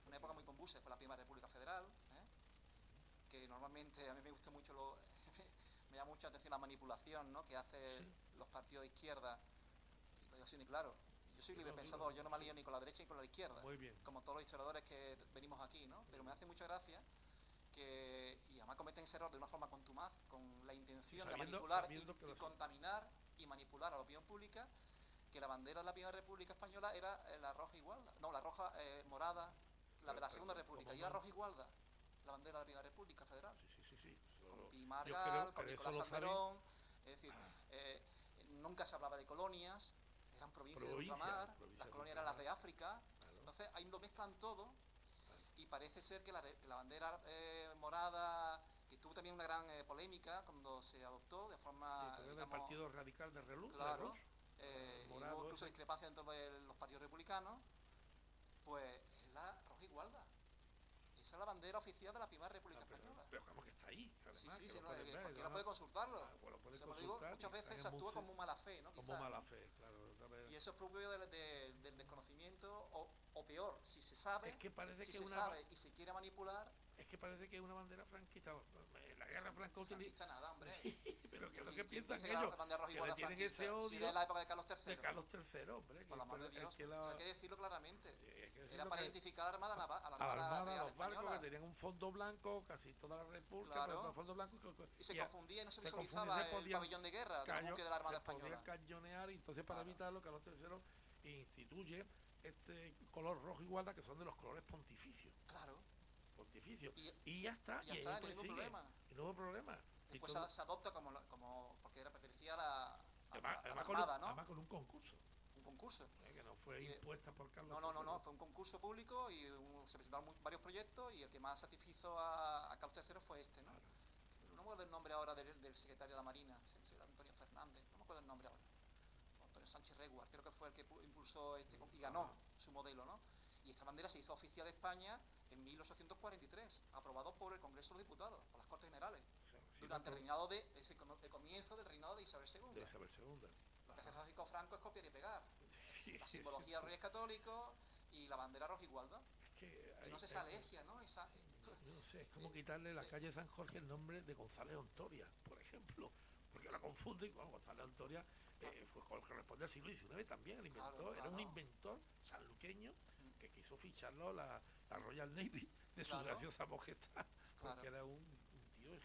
Una época muy convulsa, después la Primera República Federal, que normalmente a mí me gusta mucho, me llama mucha atención la manipulación, ¿no? Que hacen los partidos de izquierda. Y lo digo así, ni claro. Yo soy libre pensador, yo no me lío ni con la derecha ni con la izquierda. Muy bien. Como todos los historiadores que venimos aquí, ¿no? Pero me hace mucha gracia y además cometen ese error de una forma contumaz, con la intención de manipular y contaminar y manipular a la opinión pública que la bandera de la Primera República Española era la roja igualda, no, la roja morada, la de la Segunda República, y la roja igualda, la bandera de la Primera República Federal. Sí. Con Pi Margall, con Nicolás Salmerón, es decir, nunca se hablaba de colonias, eran provincias de ultramar, las colonias eran las de África, entonces ahí lo mezclan todo, y parece ser que la bandera morada, que tuvo también una gran polémica cuando se adoptó de forma... Sí, del Partido Radical de Reluz, claro, hubo incluso discrepancia dentro de los partidos republicanos, pues es la roja igualda. Esa es la bandera oficial de la Primera República Española. Pero como que está ahí. Además, sí, cualquiera puede consultarlo. Muchas veces se actúa con muy mala fe, ¿no? Como mala fe, claro. Y eso es propio del desconocimiento, o peor, si se sabe, es que parece si se sabe y se quiere manipular. Es que parece que es una bandera franquista. La guerra franca utiliza nada, hombre. Sí, pero que es lo que piensan ellos, que le tienen ese odio. Si de la época de Carlos III. De Carlos III, hombre. Por la mano de Dios, hay que decirlo claramente. Sí, era para identificar a la Armada, los barcos que tenían un fondo blanco, casi toda la República, claro. Pero fondo blanco. Y se confundía y no se visualizaba el pabellón de guerra del buque de la Armada Española. Se podía cañonear, y entonces para evitarlo, Carlos III instituye este color rojo igualda, que son de los colores pontificios. Claro. Pontificio. Y ya está. Y ya está, no hubo problema. Después se adopta como porque pertenecía a la Armada, ¿no? Además con un concurso. Un concurso. Que no fue impuesta por Carlos. No, fue un concurso público y se presentaron varios proyectos, y el que más satisfizo a Carlos III fue este, ¿no? Claro. No me acuerdo el nombre ahora del secretario de la Marina, era Antonio Fernández, no me acuerdo el nombre ahora. Antonio Sánchez Reguard, creo que fue el que impulsó y ganó su modelo, ¿no? Y esta bandera se hizo oficial de España en 1843, aprobado por el Congreso de los Diputados, por las Cortes Generales, durante el reinado el comienzo del reinado de Isabel II. De Isabel II. Lo que hace Francisco Franco es copiar y pegar. La simbología de los Reyes Católicos y la bandera roja igualda. Es que no sé, esa alergia, ¿no? No sé, es como quitarle la calle San Jorge el nombre de González Ontoria, por ejemplo, porque la confunden. Bueno, González Ontoria corresponde al siglo XIX también, el inventor, era un inventor sanluqueño que quiso ficharlo la Royal Navy de su graciosa majestad, porque era un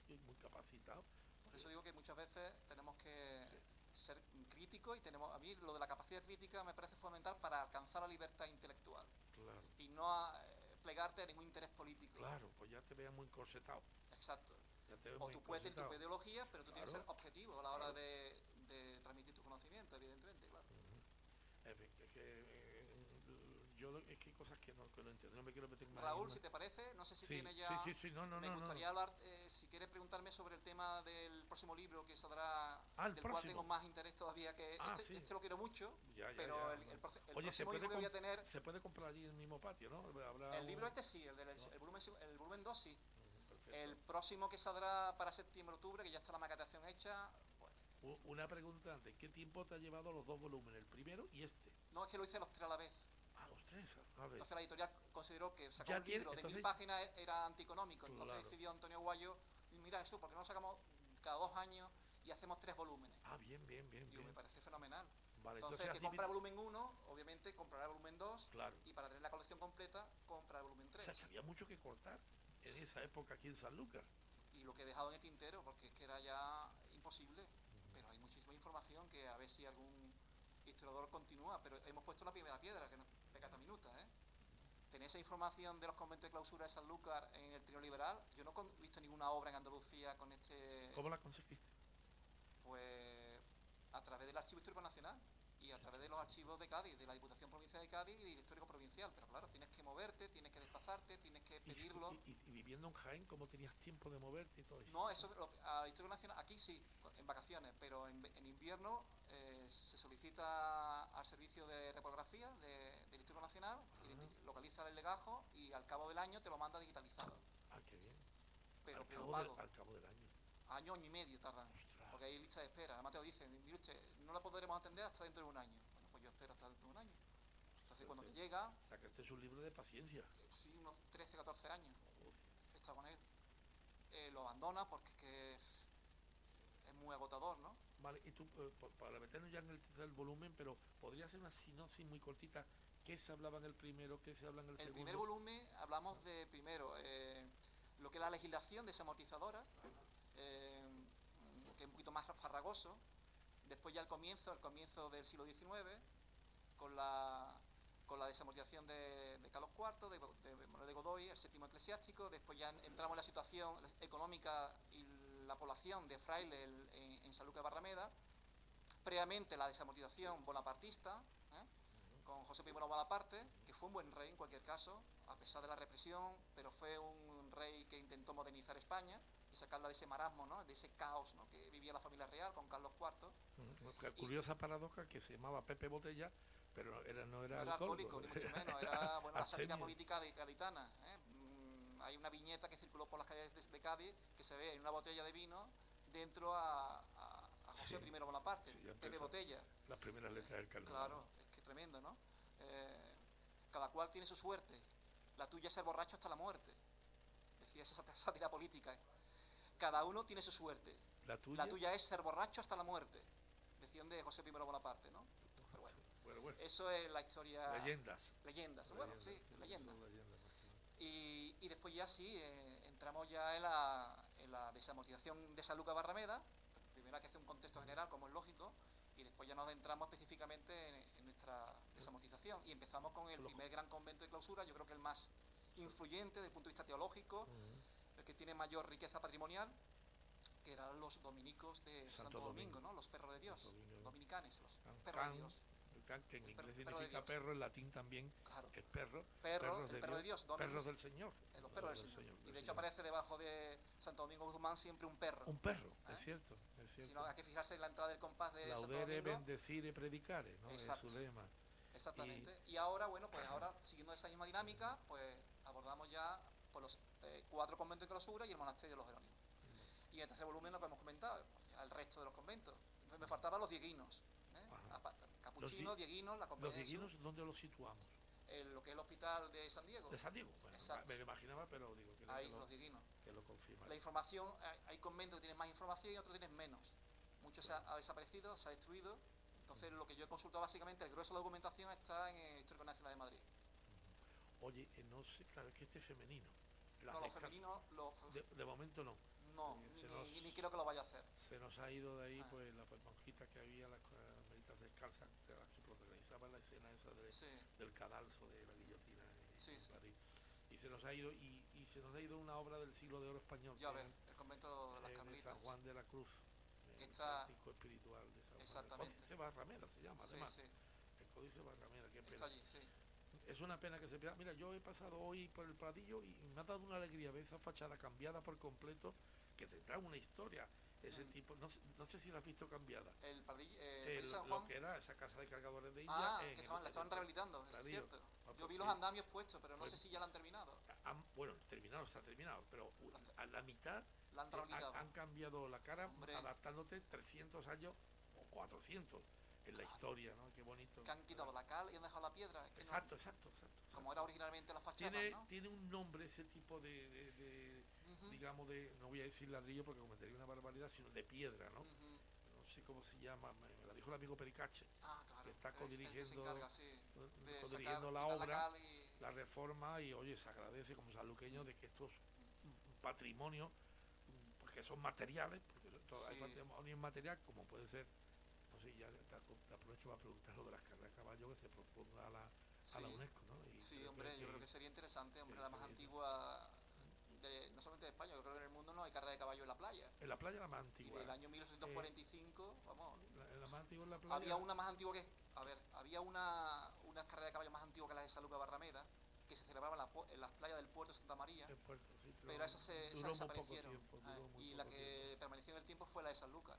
tío muy capacitado. Por eso digo que muchas veces tenemos que ser críticos, y a mí lo de la capacidad crítica me parece fundamental para alcanzar la libertad intelectual. Claro. Y no plegarte a ningún interés político. Claro, pues ya te veas muy encorsetado. Exacto. O tú puedes tener tu ideología, pero tú tienes que ser objetivo a la hora de transmitir tu conocimiento, evidentemente, claro. En fin, es que hay cosas que no entiendo, no me quiero meter más. Raúl, si te parece, no sé si tiene ya... Sí, no. Me gustaría hablar, si quieres preguntarme sobre el tema del próximo libro que saldrá, del cual tengo más interés todavía que este lo quiero mucho, pero el próximo libro que voy a tener... Se puede comprar allí en el mismo patio, ¿no? El libro sí, el volumen 2 sí. El próximo que saldrá para septiembre-octubre, que ya está la maquetación hecha... Pues, una pregunta antes, ¿qué tiempo te ha llevado los dos volúmenes, el primero y este? No, es que lo hice los tres a la vez. Los tres, a ver. Entonces la editorial consideró que sacar un libro de 1000 páginas era antieconómico, entonces decidió Antonio Guayo, mira eso, ¿por qué no sacamos cada 2 años y hacemos 3 volúmenes? Bien. Digo, me parece fenomenal. Vale, entonces el que compra el volumen 1, obviamente comprará el volumen 2, claro. Y para tener la colección completa, compra el volumen 3. O sea, que había mucho que cortar en esa época aquí en Sanlúcar. Y lo que he dejado en el tintero, porque es que era ya imposible, pero hay muchísima información que a ver si algún historiador continúa, pero hemos puesto la primera piedra, que no es pecata minuta, ¿eh? Tenéis esa información de los conventos de clausura de Sanlúcar en el Trineo Liberal. Yo no he visto ninguna obra en Andalucía con este... ¿Cómo la conseguiste? Pues a través del Archivo Histórico Nacional y a través de los archivos de Cádiz, de la Diputación Provincial de Cádiz y del Histórico Provincial. Pero claro, tienes que moverte, tienes que desplazarte, tienes que pedirlo. ¿Y viviendo en Jaén, cómo tenías tiempo de moverte y todo eso? No, eso al Histórico Nacional, aquí sí, en vacaciones, pero en invierno se solicita al servicio de repografía del Histórico Nacional, localiza el legajo y al cabo del año te lo manda digitalizado. Qué bien. Pero al cabo del año. Año y medio tardan. Ostras. Porque hay lista de espera. Además te lo dicen, mire usted, no la podremos atender hasta dentro de un año. Bueno, pues yo espero hasta dentro de un año. Entonces cuando te llega... O sea, que este es un libro de paciencia. Sí, unos 13, 14 años. Está con él. Lo abandona porque es que es muy agotador, ¿no? Vale, y tú, para meternos ya en el tercer volumen, pero podría ser una sinopsis muy cortita. ¿Qué se hablaba en el primero? ¿Qué se habla en el segundo? El primer volumen hablamos de, primero, lo que es la legislación desamortizadora, que es un poquito más farragoso, Después ya el comienzo del siglo XIX, con la desamortización de Carlos IV, de Manuel de Godoy, el séptimo eclesiástico. Después ya entramos en la situación económica y la población de frailes en Sanlúcar de Barrameda. Previamente la desamortización bonapartista, con José I Bonaparte, que fue un buen rey en cualquier caso, a pesar de la represión, pero fue un rey que intentó modernizar España y sacarla de ese marasmo, ¿no?, de ese caos, ¿no?, que vivía la familia real con Carlos IV. Curiosa paradoja que se llamaba Pepe Botella, pero no era alcohólico, ni mucho menos, era la sátira política gaditana. Hay una viñeta que circuló por las calles de Cádiz que se ve en una botella de vino dentro a José I Bonaparte, Pepe Botella. Las primeras letras del carnaval. Claro, es que tremendo, ¿no? Cada cual tiene su suerte, la tuya es ser borracho hasta la muerte, decía esa sátira política. Cada uno tiene su suerte, la tuya es ser borracho hasta la muerte, decían de José I Bonaparte, ¿no? Pero bueno. Eso es la historia. Leyendas. Bueno, sí, leyendas. Y después ya sí, entramos ya en la desamortización de Sanlúcar de Barrameda. Primero hay que hacer un contexto general, como es lógico, y después ya nos adentramos específicamente en nuestra desamortización. Y empezamos con el primer gran convento de clausura, yo creo que el más influyente desde el punto de vista teológico, el que tiene mayor riqueza patrimonial, que eran los dominicos de Santo Domingo, ¿no? Los perros de Dios, dominicanes, los perros de Dios. Que en inglés significa perro, en latín también es perro. Perros de Dios, perros del Señor. Los perros del Señor. Y de hecho aparece debajo de Santo Domingo Guzmán siempre un perro. Un perro, es cierto. Si no, hay que fijarse en la entrada del compás de Santo Laudere, Domingo. bendecire, predicare, ¿no? Exacto. Es su lema. Exactamente. Y ahora, ahora siguiendo esa misma dinámica, pues abordamos ya por los 4 conventos de clausura y el monasterio de los Jerónimos. Y en el tercer volumen lo que hemos comentado, el resto de los conventos. Entonces me faltaban los dieguinos. Capuchinos, dieguinos, la compañía. ¿Los dieguinos dónde los situamos? Lo que es el hospital de San Diego. ¿De San Diego? Bueno, me lo imaginaba, pero digo que ahí, los dieguinos. Que lo confirma. La información, hay conventos que tienen más información y otros tienen menos. Mucho se ha desaparecido, se ha destruido. Entonces, lo que yo he consultado básicamente, el grueso de la documentación está en el Histórico Nacional de Madrid. Oye, no sé, claro, es que este es femenino. Los femeninos... De momento no. No, ni creo que lo vaya a hacer. Se nos ha ido de ahí pues la monjita que había, las meditas descalzas, que protagonizaban la escena esa del cadalso de la guillotina en París. Y se nos ha ido, y se nos ha ido una obra del siglo de oro español. Ya ves, el convento de las Carmelitas. San Juan de la Cruz, el práctico espiritual de San Juan. Exactamente. El Códice Barrameda se llama, además. El Códice Barrameda, qué pena. Está allí, sí. Es una pena que se pierda. Mira, yo he pasado hoy por el Pradillo y me ha dado una alegría ver esa fachada cambiada por completo, que tendrá una historia, ese tipo, no sé si la has visto cambiada. El Pradillo San Juan. Lo que era esa casa de cargadores de India. Que la estaban rehabilitando, es cierto. Yo vi los andamios puestos, pero no sé si ya la han terminado. Bueno, está terminado, pero a la mitad la han rehabilitado. Han cambiado la cara, adaptándote 300 años o 400 en la historia, ¿no? Qué bonito. Que han quitado la cal y han dejado la piedra. Es que exacto. Como era originalmente la fachada, ¿no? Tiene un nombre ese tipo de digamos, no voy a decir ladrillo porque cometería una barbaridad, sino de piedra, ¿no? No sé cómo se llama, me la dijo el amigo Pericache, claro, que está codirigiendo la obra, la reforma, y oye, se agradece como sanluqueño de que estos patrimonios, pues que son materiales, porque hay patrimonio inmaterial, como puede ser, no sé, ya te aprovecho para preguntar lo de las carreras de caballo que se proponga a la UNESCO, ¿no? Hombre, yo creo que sería interesante, hombre, la más antigua, no solamente de España, yo creo que en el mundo no hay carrera de caballo en la playa. En la playa la más antigua. Y del año 1845, vamos. La más antigua en la playa. Había una más antigua había una carrera de caballo más antigua que la de Sanlúcar de Barrameda, que se celebraba en las playas del puerto de Santa María. Pero esas desaparecieron. Y la que permaneció en el tiempo fue la de Sanlúcar.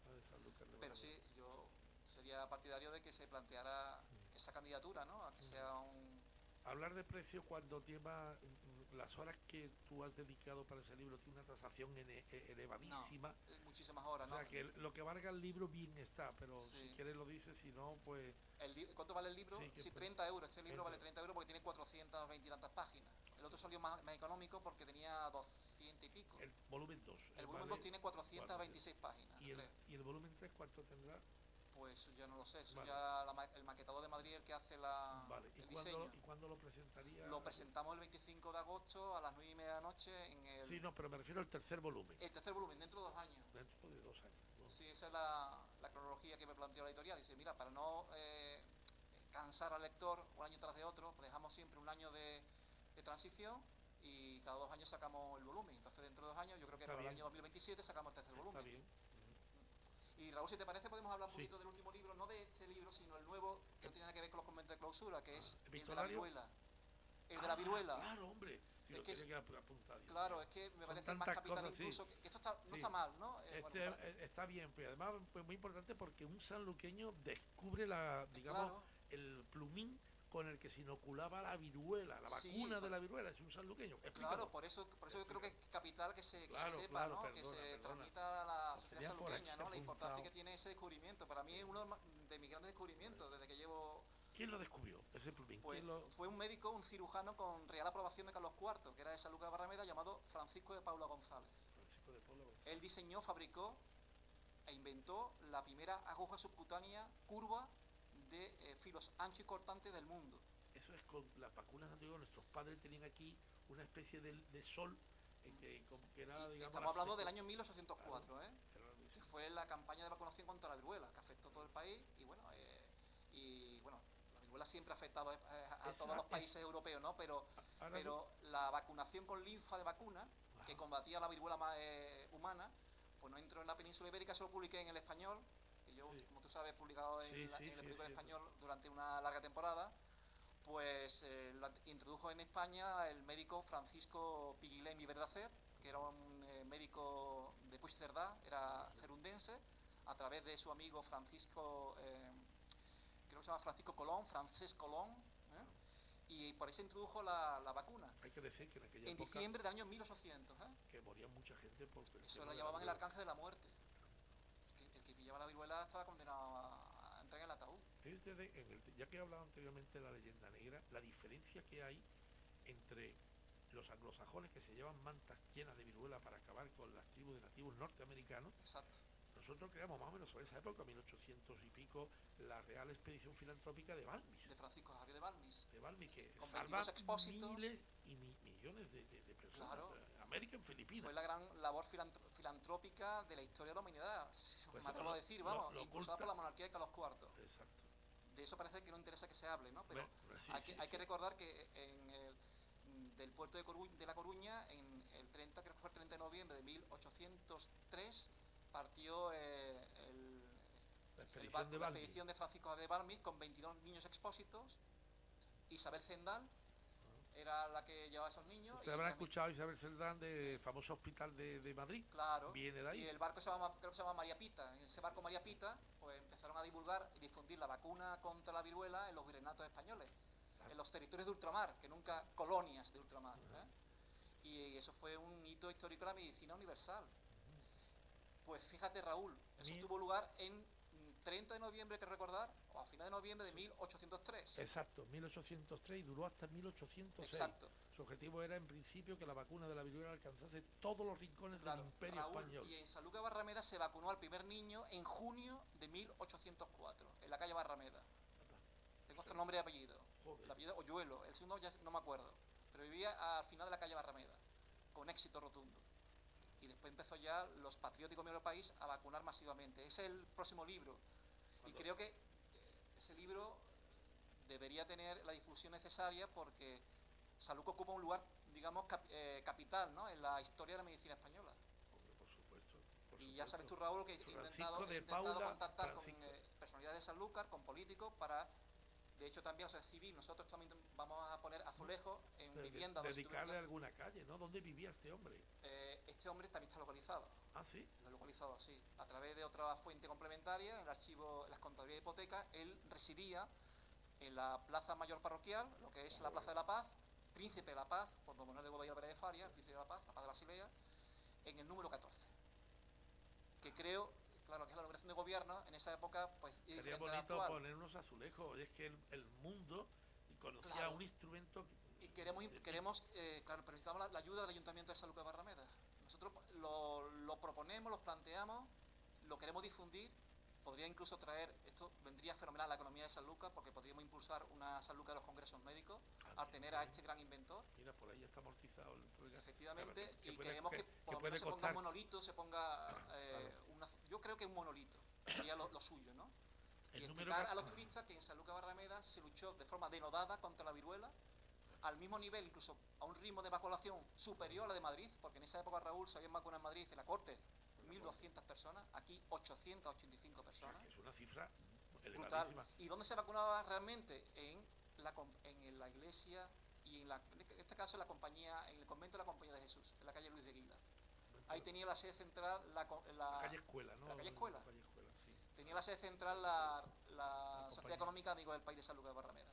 Pero sí, yo sería partidario de que se planteara esa candidatura, ¿no? A que sea un... Hablar de precio cuando lleva las horas que tú has dedicado para ese libro, tiene una tasación elevadísima. No, muchísimas horas, ¿no? O sea, que lo que valga el libro bien está, pero si quieres lo dices, si no, pues... ¿Cuánto vale el libro? Sí, 30 euros. Este libro vale 30 euros porque tiene 420 y tantas páginas. El otro salió más económico porque tenía 200 y pico. El volumen 2. El volumen 2 tiene 426 páginas. ¿Y el volumen 3 cuánto tendrá? Pues ya no lo sé, eso ya el maquetador de Madrid el que hace el diseño. ¿Y cuándo lo presentaría? Lo presentamos el 25 de agosto a las 9:30 de la noche en el... Sí, no, pero me refiero al tercer volumen. El tercer volumen, dentro de 2 años. Dentro de 2 años. Sí, esa es la cronología que me planteó la editorial. Dice, mira, para no cansar al lector un año tras de otro, pues dejamos siempre un año de transición y cada 2 años sacamos el volumen. Entonces dentro de 2 años, yo creo que para el año 2027 sacamos el tercer volumen. Está bien. Y Raúl, si te parece, podemos hablar un Sí. poquito del último libro, no de este libro, sino el nuevo, que no tiene nada que ver con los conventos de clausura, que es el de la viruela. El de la viruela. Claro, hombre. Si lo tiene que apuntar. Claro, es que me parece más capital cosas, incluso, que esto está, no está mal, ¿no? Bueno, está bien, pero además pues, muy importante porque un sanluqueño descubre digamos, el plumín con el que se inoculaba la viruela, la vacuna de la viruela, es un sanluqueño. Explícalo. Claro, por eso yo creo que es capital que se sepa, ¿no? Que se transmita a la sociedad sanluqueña, ¿no? La importancia que tiene ese descubrimiento. Para mí es uno de mis grandes descubrimientos desde que llevo... ¿Quién lo descubrió, ese plumín? Pues fue un médico, un cirujano con real aprobación de Carlos IV, que era de Sanlúcar de Barrameda, llamado Francisco de Paula González. Él diseñó, fabricó e inventó la primera aguja subcutánea curva de filos anchos y cortantes del mundo. Eso es con las vacunas antiguas. Nuestros padres tenían aquí una especie de sol que era, digamos... Estamos hablando del año 1804, claro, que fue la campaña de vacunación contra la viruela, que afectó a todo el país y bueno, la viruela siempre ha afectado a todos los países europeos, ¿no? Pero la vacunación con linfa de vacuna, que combatía la viruela humana, pues no entró en la península ibérica. Eso lo publiqué en El Español, que yo, como tú sabes, he publicado en el periódico El Español durante una larga temporada. Pues la introdujo en España el médico Francisco Piguilén y Verdacer, que era un médico de Puigcerdá, era gerundense, a través de su amigo Francisco, creo que se llama Francisco Colón, Francés Colón, y por ahí se introdujo la vacuna. Hay que decir que en aquella época, diciembre del año 1800. Que moría mucha gente por... Eso lo llamaban el arcángel de la muerte. El que pillaba la viruela estaba condenado a entrar en el ataúd. Ya que he hablado anteriormente de la leyenda negra, la diferencia que hay entre los anglosajones, que se llevan mantas llenas de viruela para acabar con las tribus de nativos norteamericanos. Exacto. Nosotros creamos más o menos sobre esa época, 1800 y pico, la Real Expedición Filantrópica de Balmis. De Francisco Javier de Balmis. De Balmis, que con salva expósitos, miles y millones de personas. Claro. América en Filipinas. Fue la gran labor filantrópica de la historia de la humanidad, pues me atrevo a decir, vamos, impulsada por la monarquía de Carlos IV. Exacto. De eso parece que no interesa que se hable, ¿no? Pero hay que recordar que del puerto de La Coruña, en el 30, creo que fue el 30 de noviembre de 1803, partió la expedición de Francisco de Balmis con 22 niños expósitos. Isabel Zendal era la que llevaba a esos niños. Usted habrá escuchado a Isabel Zendal del famoso hospital de Madrid. Claro. Viene de ahí. Y el barco creo que se llama María Pita. En ese barco María Pita, pues empezaron a divulgar y difundir la vacuna contra la viruela en los virreinatos españoles, en los territorios de ultramar, que nunca colonias de ultramar. Y eso fue un hito histórico de la medicina universal. Pues fíjate, Raúl, eso tuvo lugar en 30 de noviembre, hay que recordar, o a final de noviembre de 1803. Exacto, 1803 y duró hasta 1806. Exacto. Su objetivo era, en principio, que la vacuna de la viruela alcanzase todos los rincones del Imperio Español. Y en Sanlúcar de Barrameda se vacunó al primer niño en junio de 1804, en la calle Barrameda. Tengo otro nombre y apellido. Joder. El apellido Oyuelo, el segundo ya no me acuerdo. Pero vivía al final de la calle Barrameda, con éxito rotundo. Y después empezó ya los patrióticos de nuestro país a vacunar masivamente. Ese es el próximo libro. Y creo que ese libro debería tener la difusión necesaria porque Sanlúcar ocupa un lugar, digamos, capital, ¿no?, en la historia de la medicina española. Hombre, por supuesto. Y ya sabes tú, Raúl, que he intentado contactar con personalidades de Sanlúcar, con políticos, para... De hecho, también, la sociedad civil, nosotros también vamos a poner azulejos en viviendas. Dedicarle a alguna calle, ¿no? ¿Dónde vivía este hombre? Este hombre también está localizado. ¿Ah, sí? Está localizado, sí. A través de otra fuente complementaria, en el archivo, las contadurías de hipotecas, él residía en la Plaza Mayor Parroquial, lo que es la Plaza de la Paz, Príncipe de la Paz, por don Manuel de Gobernador Pérez de Faria, Príncipe de la Paz de Basilea, en el número 14. Que creo... Claro, que es la inauguración de gobierno, en esa época, pues... Sería bonito poner unos azulejos, es que el mundo conocía un instrumento... Y queremos claro, pero necesitamos la ayuda del Ayuntamiento de Sanlúcar de Barrameda. Nosotros lo proponemos, lo planteamos, lo queremos difundir, podría incluso traer, esto vendría fenomenal a la economía de Sanlúcar, porque podríamos impulsar una Sanlúcar de los congresos médicos, al tener a este gran inventor. Mira, por ahí está amortizado el... Efectivamente, y queremos que por lo menos se ponga un monolito, se ponga Yo creo que un monolito sería lo suyo, ¿no? Y número explicar a los turistas que en Sanlúcar Barrameda se luchó de forma denodada contra la viruela, al mismo nivel, incluso a un ritmo de vacunación superior a la de Madrid, porque en esa época, Raúl, se habían vacunado en Madrid, en la corte, 1.200 personas, aquí 885 personas. O sea, que es una cifra brutal. elevadísima. ¿Y dónde se vacunaba realmente? En la iglesia y en este caso en la compañía, en el convento de la Compañía de Jesús, en la calle Luis de Guilaz. Ahí tenía la sede central la calle Escuela, ¿no? La calle Escuela. La calle Escuela, sí. Tenía la sede central la Sociedad Económica Amigos del País de Sanlúcar de Barrameda.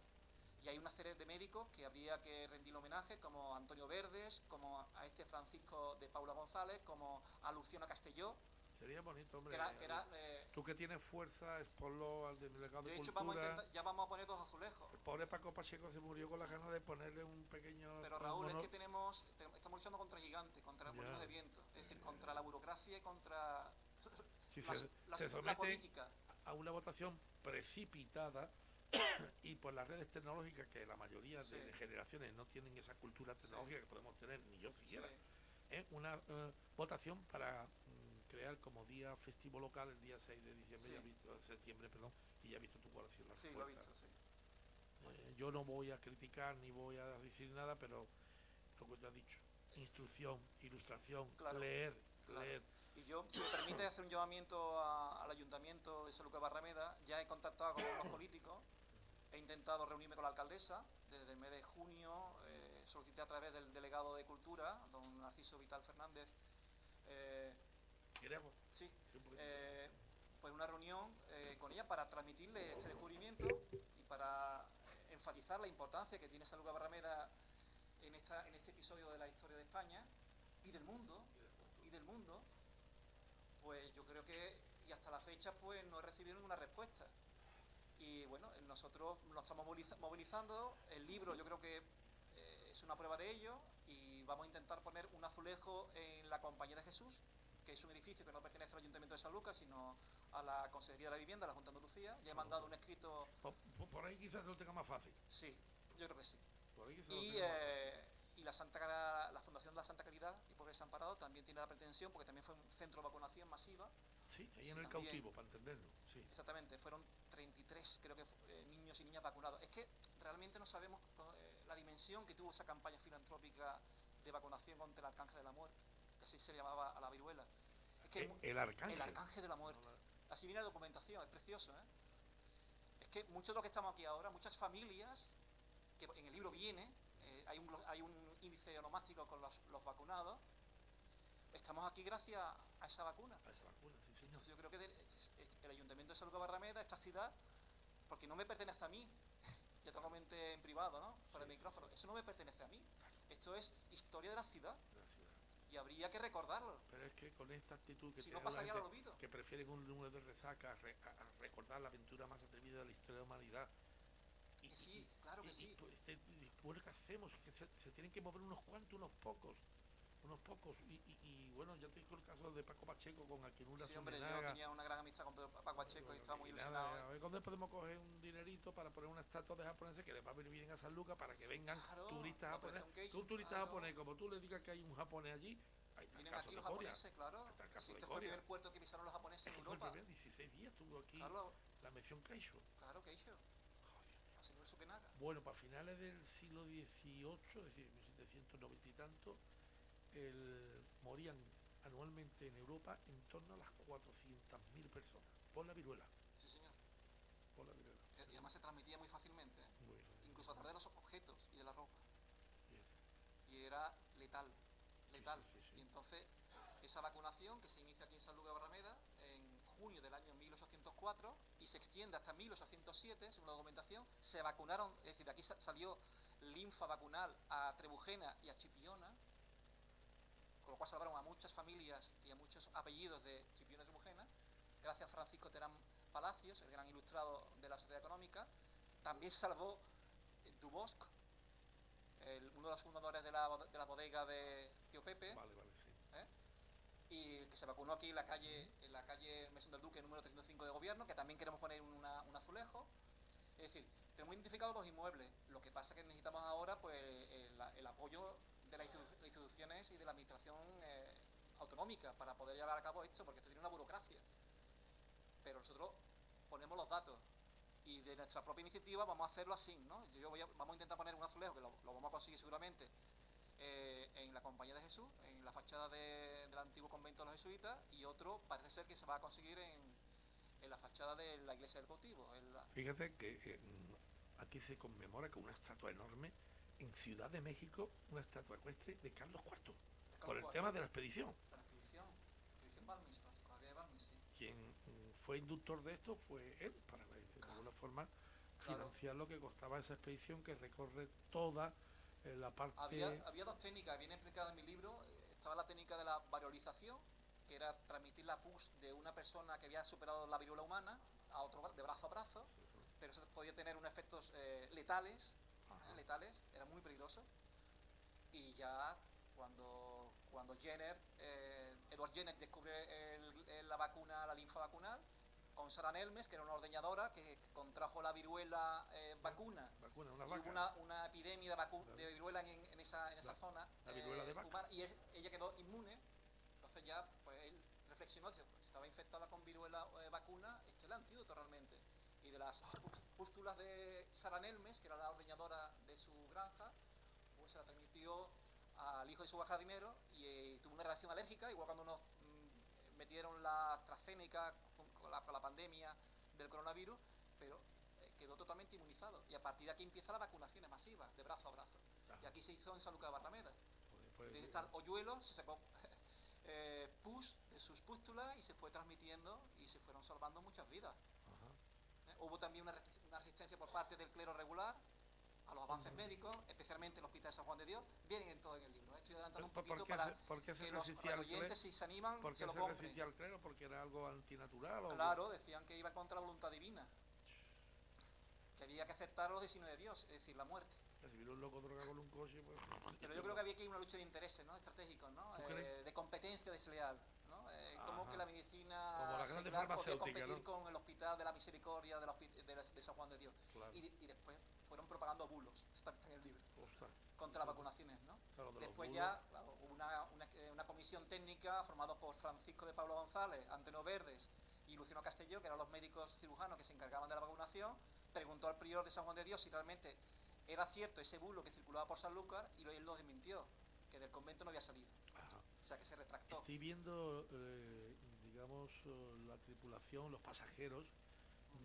Y hay una serie de médicos que habría que rendir homenaje, como Antonio Verdes, como a este Francisco de Paula González, como a Luciano Castelló. Sería bonito, hombre. Tú que tienes fuerza, exponlo al delegado de Cultura. Hecho, ya vamos a poner 2 azulejos. El pobre Paco Pacheco se murió con las ganas de ponerle un pequeño... Pero Raúl, es que estamos luchando contra gigantes, contra molinos de viento, es decir, contra la burocracia y contra si la política. A una votación precipitada y por las redes tecnológicas, que la mayoría de generaciones no tienen esa cultura tecnológica que podemos tener, ni yo siquiera. Una votación para crear como día festivo local el día 6 de diciembre, septiembre, y ya he visto tu coalición. Sí, lo he visto, sí. Yo no voy a criticar ni voy a decir nada, pero lo que tú has dicho, instrucción, ilustración, leer. Y yo, si me permite hacer un llamamiento al Ayuntamiento de Sanlúcar Barrameda, ya he contactado con los políticos, he intentado reunirme con la alcaldesa desde el mes de junio, solicité a través del delegado de Cultura, don Narciso Vital Fernández, sí, pues una reunión con ella para transmitirle este descubrimiento y para enfatizar la importancia que tiene Sanlúcar Barrameda en este episodio de la historia de España y del mundo, pues yo creo que, y hasta la fecha, pues no he recibido ninguna respuesta. Y bueno, nosotros nos estamos movilizando, el libro yo creo que es una prueba de ello, y vamos a intentar poner un azulejo en la Compañía de Jesús, que es un edificio que no pertenece al Ayuntamiento de Sanlúcar, sino a la Consejería de la Vivienda, a la Junta de Andalucía. Ya he mandado un escrito... Por ahí quizás lo tenga más fácil. Sí, yo creo que sí. Por ahí quizás y la Fundación de la Santa Caridad y Pobres Desamparados también tiene la pretensión, porque también fue un centro de vacunación masiva. Sí, ahí en el Cautivo, para entenderlo. Sí. Exactamente, fueron 33, creo que, niños y niñas vacunados. Es que realmente no sabemos la dimensión que tuvo esa campaña filantrópica de vacunación contra el Arcángel de la Muerte, que así se llamaba a la viruela. Es que el Arcángel. El Arcángel de la Muerte. Así viene la documentación, es precioso, ¿eh? Es que muchos de los que estamos aquí ahora, muchas familias, que en el libro viene, hay un índice onomástico con los vacunados, estamos aquí gracias a esa vacuna. A esa vacuna, sí, señor. Entonces yo creo que el Ayuntamiento de Sanlúcar Barrameda, esta ciudad, porque no me pertenece a mí, ya te lo comenté en privado, ¿no? Por el micrófono, eso no me pertenece a mí. Esto es historia de la ciudad. Y habría que recordarlo. Pero es que con esta actitud que si no pasaría al olvido, que prefieren un número de resaca a recordar la aventura más atrevida de la historia de la humanidad. Y sí, claro que sí. Pues, ¿qué hacemos? Que se tienen que mover unos cuantos, unos pocos. Y bueno, ya te digo el caso de Paco Pacheco con Aquilura. Sí, hombre, yo tenía una gran amistad con Paco Pacheco y estaba muy ilusionado. A ver cuándo podemos coger un dinerito para poner una estatua de japoneses que les va a venir bien a Sanlúcar para que vengan turistas japoneses. Tú, turista japonés, como tú le digas que hay un japonés allí, ahí está. Vienen aquí los japoneses, claro. Sí, este fue el primer puerto que pisaron los japoneses en Europa. 16 días estuvo aquí la mención Keisho. Claro, Keisho. Así no es que nada. Bueno, para finales del siglo XVIII, es decir, 1790 y tanto, morían anualmente en Europa en torno a las 400.000 personas por la viruela. Sí, señor. Por la viruela. Y además se transmitía muy fácilmente, ¿eh? Muy fácil. Incluso a través de los objetos y de la ropa. Y era letal. Sí. Y entonces, esa vacunación que se inicia aquí en Sanlúcar de Barrameda en junio del año 1804 y se extiende hasta 1807, según la documentación, se vacunaron, es decir, de aquí salió linfa vacunal a Trebujena y a Chipiona, con lo cual salvaron a muchas familias y a muchos apellidos de Chipiona y Trebujena, gracias a Francisco Terán Palacios, el gran ilustrado de la Sociedad Económica. También salvó Dubosc, uno de los fundadores de la bodega de Tío Pepe. Vale, sí. Y que se vacunó aquí en la calle Mesón del Duque, número 305 de Gobierno, que también queremos poner un azulejo. Es decir, tenemos identificados los inmuebles. Lo que pasa es que necesitamos ahora pues el apoyo de las instituciones y de la administración autonómica para poder llevar a cabo esto, porque esto tiene una burocracia. pero nosotros ponemos los datos y de nuestra propia iniciativa vamos a hacerlo así, ¿no? Vamos a intentar poner un azulejo, que lo vamos a conseguir seguramente, en la Compañía de Jesús, en la fachada del antiguo convento de los jesuitas, y otro parece ser que se va a conseguir en la fachada de la iglesia del cautivo. Fíjate que aquí se conmemora con una estatua enorme en Ciudad de México, una estatua ecuestre de Carlos IV, por el tema de la expedición. La expedición Balmis, Francisco Javier Balmis, sí. Quien fue inductor de esto fue él, para de alguna forma financiar lo que costaba esa expedición que recorre toda la parte... Había dos técnicas, viene explicada en mi libro. Estaba la técnica de la variolización, que era transmitir la pus de una persona que había superado la viruela humana a otro de brazo a brazo, pero eso podía tener unos efectos letales, era muy peligroso. Y ya cuando Edward Jenner descubre la vacuna, la linfa vacunal, con Sara Nelmes, que era una ordeñadora que contrajo la viruela vacuna, y hubo una epidemia de viruela en esa zona, la viruela de vaca. humana, y ella quedó inmune. Entonces ya pues él reflexionó, si estaba infectada con viruela vacuna, este es el antídoto realmente. Y de las pústulas de Sara Nelmes, que era la ordeñadora de su granja, pues se la transmitió al hijo de su jardinero y tuvo una reacción alérgica, igual cuando nos metieron la AstraZeneca con la pandemia del coronavirus, pero quedó totalmente inmunizado. Y a partir de aquí empiezan las vacunaciones masivas, de brazo a brazo. Y aquí se hizo en San Lucas de Barrameda. Desde este hoyuelo se sacó pus de sus pústulas y se fue transmitiendo y se fueron salvando muchas vidas. Hubo también una resistencia por parte del clero regular a los avances médicos, especialmente en el Hospital de San Juan de Dios. Vienen en todo en el libro. Estoy adelantando un poquito para que los oyentes, si se animan, se lo compren. ¿Por qué se resistía al clero? ¿Porque era algo antinatural? Claro, decían que iba contra la voluntad divina, que había que aceptar los designios de Dios, es decir, la muerte. Si viene un loco droga con un coche, pues... Pero yo creo que había que ir una lucha de intereses, ¿no? Estratégicos, ¿no? De competencia desleal, ¿no? Como que la medicina secular podía competir, ¿no?, con el Hospital de la Misericordia de San Juan de Dios. Claro. Y después fueron propagando bulos, esto está en el libro, contra las vacunaciones, ¿no? Claro, después ya hubo una comisión técnica formada por Francisco de Pablo González, Antonio Verdes y Luciano Castelló, que eran los médicos cirujanos que se encargaban de la vacunación. Preguntó al prior de San Juan de Dios si realmente era cierto ese bulo que circulaba por Sanlúcar, y él lo desmintió, que del convento no había salido. O sea, que se retractó. Estoy viendo, digamos, la tripulación, los pasajeros,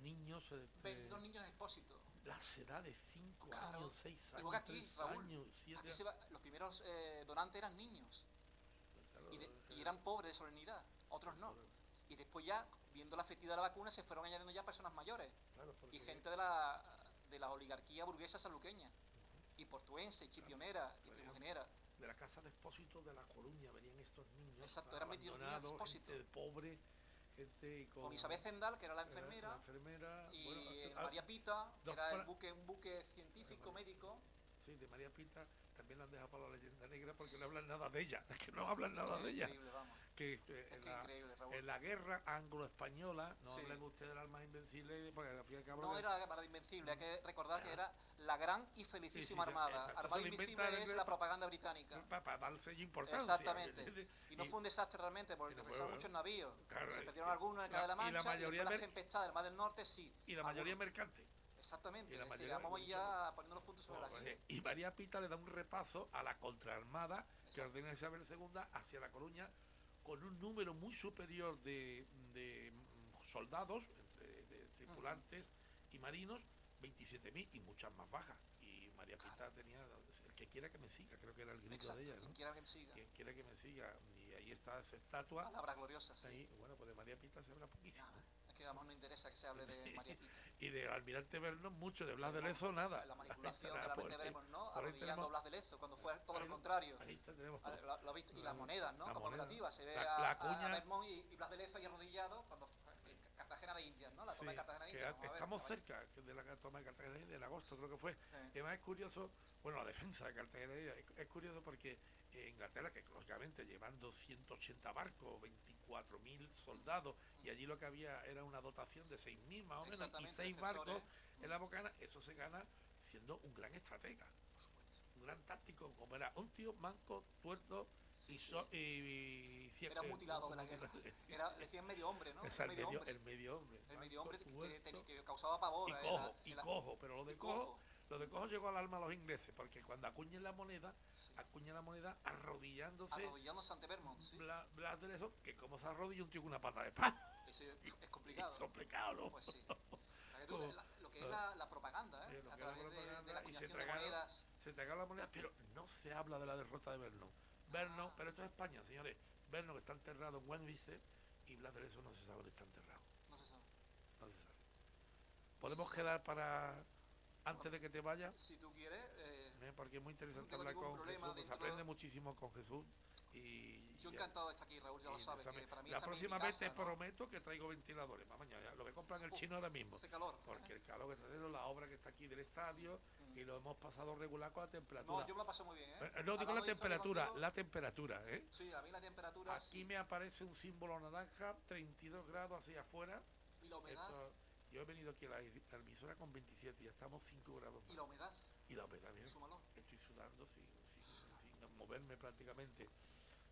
niños... 22 niños expósitos. Las edades, 5 años, 6 años, aquí, 3 Raúl, años, 7 aquí los primeros donantes eran niños. Y eran pobres de solemnidad, otros no. Y después ya, viendo la efectividad de la vacuna, se fueron añadiendo ya personas mayores. Y gente de la oligarquía burguesa sanluqueña, y portuense, y chipionera, y primogenera. De la casa de expósitos de La Coruña venían estos niños. Exacto, eran 22 niños expósitos. Gente pobre, gente con Isabel Zendal, que era la enfermera, y María Pita, que era un buque científico, médico. Sí, de María Pita también la han dejado para la leyenda negra porque no hablan nada de ella, es que no hablan nada de ella. Increíble, vamos. Increíble, Raúl. En la guerra anglo-española, no hablen ustedes del Armada Invencible, porque al fin y al cabo... No era la Armada Invencible, hay que recordar que era la gran y felicísima Armada. Armada Invencible es la propaganda británica. Para dar sello importancia. Exactamente. Y no fue un desastre realmente, porque regresaron muchos navíos. Se perdieron algunos en el Canal de la Mancha, y después las tempestades del Mar del Norte, sí. Y la mayoría mercante. Exactamente, vamos ya poniendo los puntos sobre las i. Y María Pita le da un repaso a la contraarmada que ordena Isabel II hacia La Coruña, con un número muy superior de soldados, de tripulantes y marinos, 27.000 y muchas más bajas. Y María Pita tenía, el que quiera que me siga, creo que era el grito de ella, ¿no? Quien quiera que me siga. Quien quiera que me siga. Y ahí está su estatua. Palabras gloriosas, sí. Ahí, bueno, pues de María Pita se habla poquísimo. Es que vamos, no interesa que se hable de María Pita. Y de Almirante Vernon mucho, de Blas de Lezo nada. La manipulación que realmente veremos, ¿no? Arrodillando a Blas de Lezo, cuando fue todo lo contrario. Ahí tenemos. Lo visto, y las monedas, ¿no? Como negativas. Se ve a Vernon y Blas de Lezo ahí arrodillado cuando Cartagena de Indias, ¿no? La toma de Cartagena de Indias. Estamos cerca de la toma de Cartagena de Indias, en agosto creo que fue. Además es curioso, bueno, la defensa de Cartagena de Indias, es curioso porque Inglaterra, que lógicamente llevando 180 barcos, 24.000 soldados, y allí lo que había era una dotación de 6.000 más o menos, y 6 barcos en la bocana, eso se gana siendo un gran estratega, un gran táctico, como era un tío manco, tuerto, Sí, Era mutilado de la guerra. Decían medio hombre, ¿no? O sea, el medio hombre. El medio hombre que causaba pavor. Y cojo, pero lo de cojo llegó al alma a los ingleses, porque cuando acuñan la moneda arrodillándose ante Vermont, sí. Eso, que como se arrodilla un tío con una pata de pan. Eso es complicado. Es complicado, ¿no? Pues sí. Lo que es la propaganda, a través de la acuñación de monedas. Se tragaron las monedas, pero no se habla de la derrota de Vernon. Pero esto es España, señores. Vernon está enterrado en Westminster y Blas de Lezo no se sabe dónde está enterrado. No se sabe. ¿Podemos quedar para antes de que te vayas? Si tú quieres. Porque es muy interesante hablar con Jesús. Se aprende muchísimo con Jesús. Yo encantado de estar aquí, Raúl, ya lo sabes. Que para mí la próxima vez te prometo que traigo ventiladores. Mañana lo que compran el chino ahora mismo. Hace calor. Porque el calor que está haciendo, la obra que está aquí del estadio, y lo hemos pasado regular con la temperatura. No, yo me lo paso muy bien, No, digo la temperatura, ¿eh? Sí, a mí la temperatura. Aquí me aparece un símbolo naranja, 32 grados hacia afuera. ¿Y la humedad? Yo he venido aquí a la emisora con 27, ya estamos 5 grados más. ¿Y la humedad? Y la humedad, bien. Súmalo. Estoy sudando sin moverme prácticamente.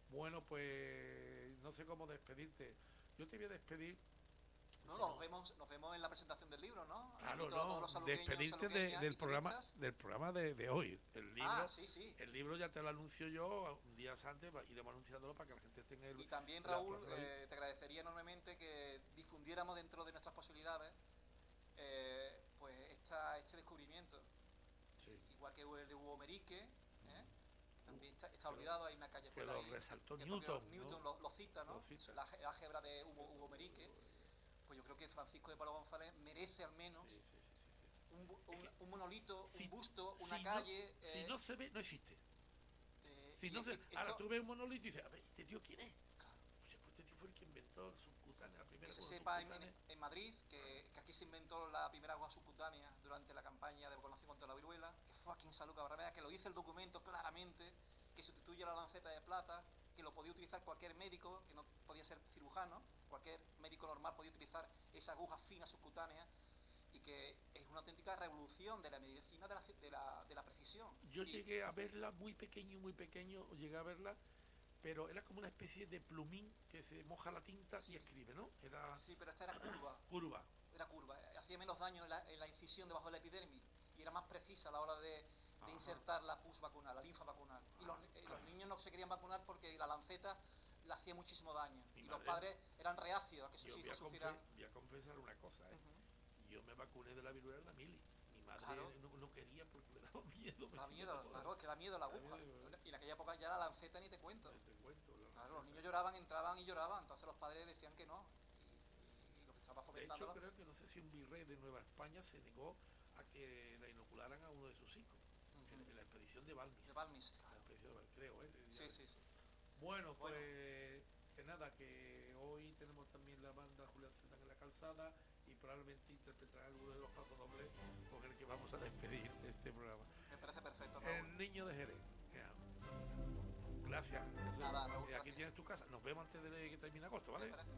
Bueno, pues no sé cómo despedirte. Yo te voy a despedir. No, nos vemos en la presentación del libro, ¿no? Claro, no, despedirte del programa de hoy. El libro, sí. El libro ya te lo anuncio yo días antes, iremos anunciándolo para que la gente esté en el... Y también, Raúl, te agradecería enormemente que difundiéramos dentro de nuestras posibilidades pues este descubrimiento. Sí. Igual que el de Hugo Merique, también está olvidado, hay una calle que lo resaltó Newton, ¿no? lo cita, ¿no? La álgebra de Hugo Merique. Pues yo creo que Francisco de Paula González merece al menos un monolito, un busto, una calle. Si no se ve, no existe. Ahora tú ves un monolito y dices, a ver, ¿este tío quién es? Claro. Pues este tío fue el que inventó el subcutáneo, la primera. Que se sepa en Madrid que aquí se inventó la primera agua subcutánea durante la campaña de vacunación contra la viruela, que fue aquí en Sanlúcar Barrameda, que lo dice el documento claramente, que sustituye la lanceta de plata, que lo podía utilizar cualquier médico, que no podía ser cirujano, cualquier médico normal podía utilizar esa aguja fina subcutánea, y que es una auténtica revolución de la medicina de la precisión. Yo llegué a verla muy pequeño, llegué a verla, pero era como una especie de plumín que se moja la tinta y escribe, ¿no? Sí, pero esta era curva. Era curva, hacía menos daño en la incisión debajo de la epidermis y era más precisa a la hora de insertar la pus vacunal, la linfa vacunal. Y los niños no se querían vacunar porque la lanceta le hacía muchísimo daño. Y los padres eran reacios a que sus hijos sufrieran. Voy a confesar una cosa, Yo me vacuné de la viruela de la mili. Mi madre no quería porque le daba miedo. Claro, es que da miedo la aguja. Y en aquella época ya la lanceta ni te cuento. Claro, los niños lloraban, entraban y lloraban, entonces los padres decían que no. Y lo que estaba fomentando... De hecho, creo que no sé si un virrey de Nueva España se negó a que la inocularan a uno de sus hijos. En la expedición de Balmis. De Balmis, claro. La expedición de Balmis, creo, Sí. Bueno, pues que nada, que hoy tenemos también la banda Julián Cerdán en la calzada y probablemente interpretará alguno de los pasodobles con el que vamos a despedir este programa. Me parece perfecto, Raúl. El niño de Jerez. Gracias. Nada, Raúl, aquí tienes tu casa. Nos vemos antes de que termine agosto, ¿vale? Me parece.